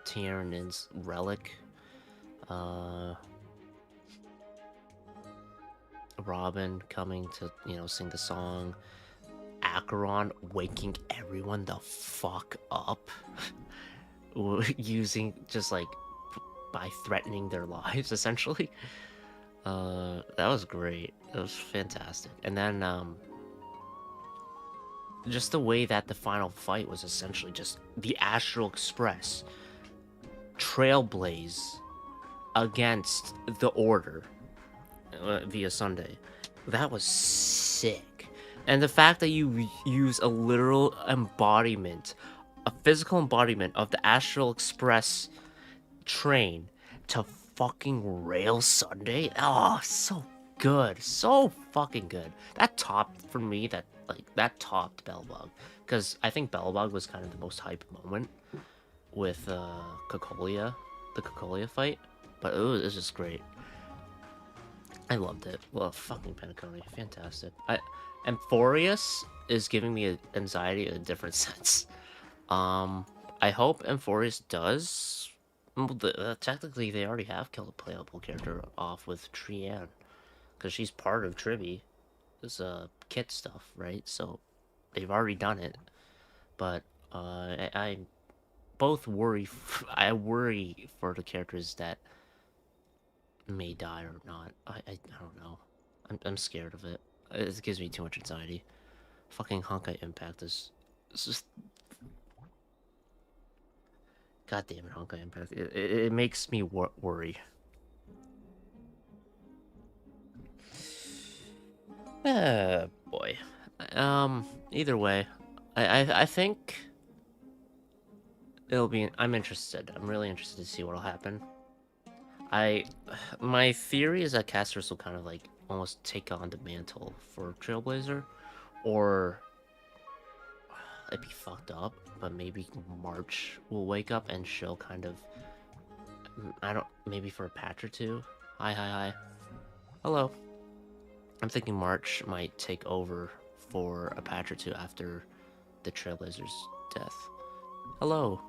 Tiernin's relic. Robin coming to, you know, sing the song. Acheron waking everyone the fuck up. Using, just like, by threatening their lives, essentially. That was great. It was fantastic. And then, just the way that the final fight was essentially just the Astral Express trailblaze against the Order via Sunday. That was sick. And the fact that you use a literal embodiment, a physical embodiment of the Astral Express train to fucking rail Sunday. Oh, so good. So fucking good. That topped, for me, that topped Belbug. Because I think Belbug was kind of the most hype moment with Cocolia, the Cocolia fight. But it was just great. I loved it. Well, fucking Penacony. Fantastic. Amphorius is giving me anxiety in a different sense. I hope Amphorius does... Well, technically, they already have killed a playable character off with Trian. Because she's part of Triby. This kit stuff, right? So, they've already done it. But, I worry for the characters that may die or not. I don't know. I'm scared of it. It gives me too much anxiety. Fucking Honkai Impact is... It's just... God damn it, Honkai Impact. It makes me worry. Boy. Either way, I think it'll be... I'm interested. I'm really interested to see what'll happen. My theory is that Casters will kind of like almost take on the mantle for Trailblazer, or it'd be fucked up, but maybe March will wake up and she'll kind of, maybe for a patch or two. Hi. Hello. I'm thinking March might take over for a patch or two after the Trailblazer's death. Hello.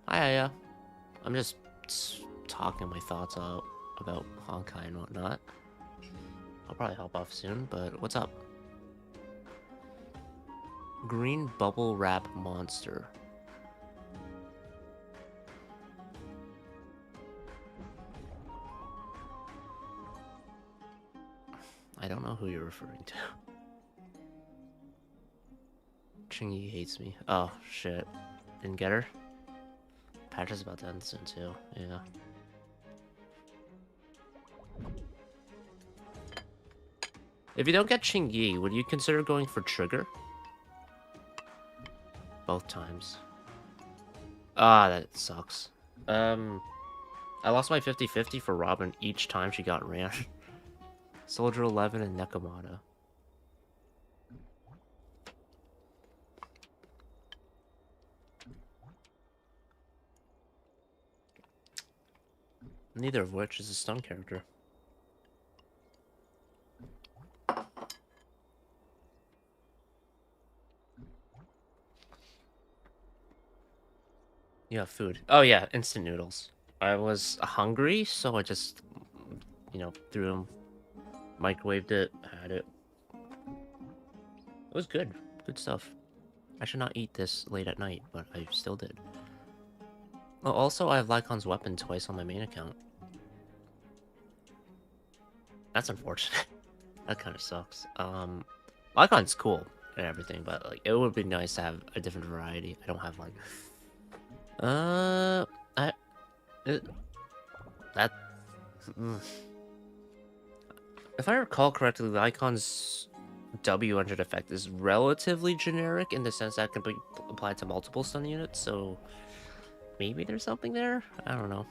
Hi. I'm just talking my thoughts out about Honkai and whatnot. I'll probably hop off soon, but what's up? Green bubble wrap monster. I don't know who you're referring to. Chingy hates me. Oh, shit. Didn't get her? Patch is about to end soon, too. Yeah. If you don't get Chingy, would you consider going for Trigger? Both times. Ah, that sucks. I lost my 50-50 for Robin each time she got ran. Soldier 11 and Nekomata. Neither of which is a stun character. Yeah, food. Oh yeah, instant noodles. I was hungry, so I just, you know, threw them, microwaved it, had it. It was good. Good stuff. I should not eat this late at night, but I still did. Oh, also, I have Lycon's weapon twice on my main account. That's unfortunate. That kind of sucks. Lycon's cool and everything, but like, it would be nice to have a different variety. I don't have like, that. If I recall correctly, Lycon's W100 effect is relatively generic in the sense that it can be applied to multiple stun units, so maybe there's something there? I don't know.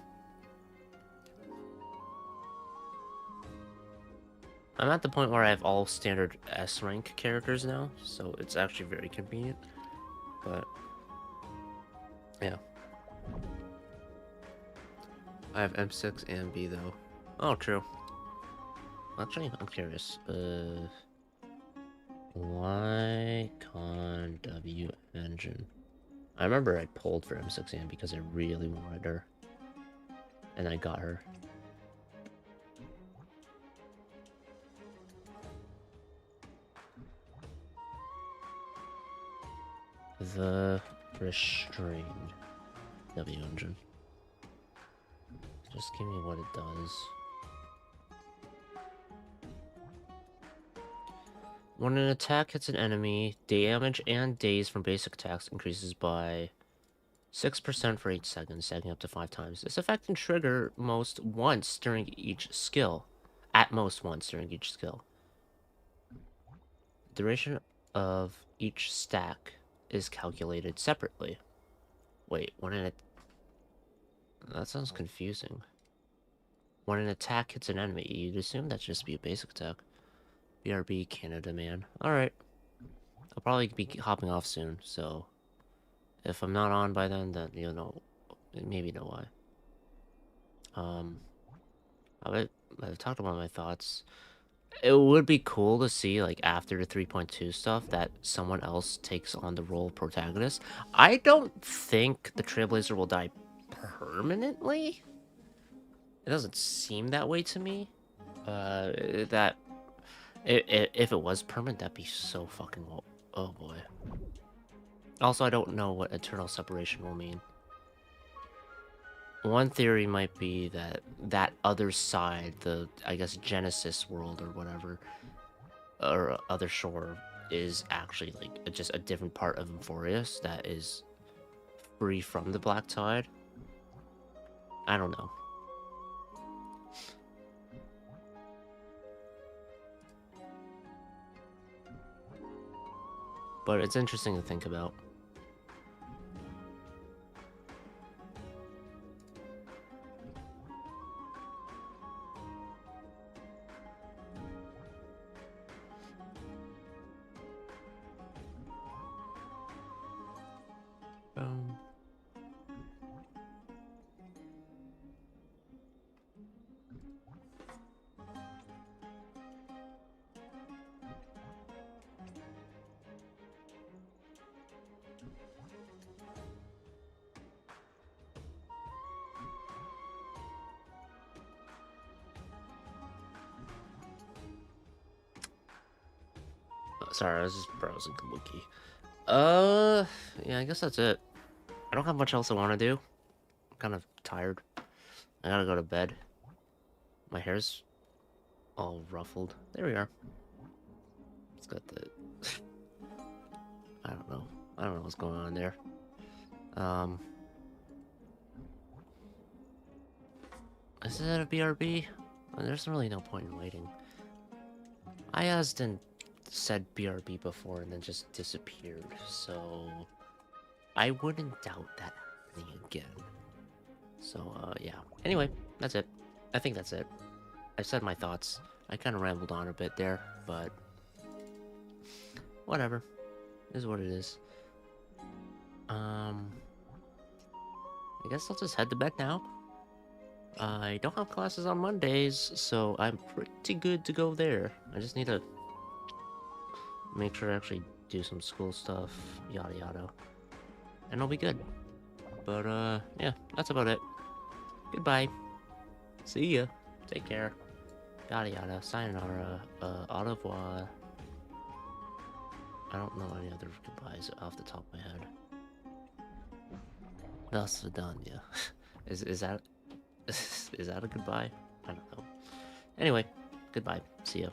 I'm at the point where I have all standard S rank characters now, so it's actually very convenient. But yeah. I have M6 and B though. Oh, true. Actually, I'm curious. Lycon W engine. I remember I pulled for M6 because I really wanted her. And I got her. The restrained W engine. Just give me what it does. When an attack hits an enemy, damage and days from basic attacks increases by 6% for 8 seconds, stacking up to 5 times. This effect can trigger most once during each skill. At most once during each skill. The duration of each stack is calculated separately. Wait, that sounds confusing. When an attack hits an enemy, you'd assume that'd just be a basic attack. BRB Canada man. Alright. I'll probably be hopping off soon, so if I'm not on by then you'll know, maybe know why. I've talked about my thoughts. It would be cool to see, like, after the 3.2 stuff, that someone else takes on the role of protagonist. I don't think the Trailblazer will die permanently. It doesn't seem that way to me. If it was permanent, that'd be so fucking well. Oh boy. Also, I don't know what eternal separation will mean. One theory might be that that other side, the, I guess, Genesis world or whatever, or other shore, is actually like just a different part of Euphorius that is free from the Black Tide. I don't know. But it's interesting to think about. Sorry, I was just browsing the wiki. Yeah, I guess that's it. I don't have much else I want to do. I'm kind of tired. I gotta go to bed. My hair's all ruffled. There we are. It's got the... I don't know. I don't know what's going on there. Is it a BRB? There's really no point in waiting. I asked and said BRB before and then just disappeared, so I wouldn't doubt that happening again. So, yeah. Anyway, that's it. I think that's it. I said my thoughts. I kind of rambled on a bit there, but whatever. It is what it is. I guess I'll just head to bed now. I don't have classes on Mondays, so I'm pretty good to go there. I just need to make sure to actually do some school stuff, yada yada. And I'll be good. But, yeah, that's about it. Goodbye. See ya. Take care. Yada yada. Sayonara. Au revoir. I don't know any other goodbyes off the top of my head. Das Vidanya. Is that is that a goodbye? I don't know. Anyway, goodbye. See ya.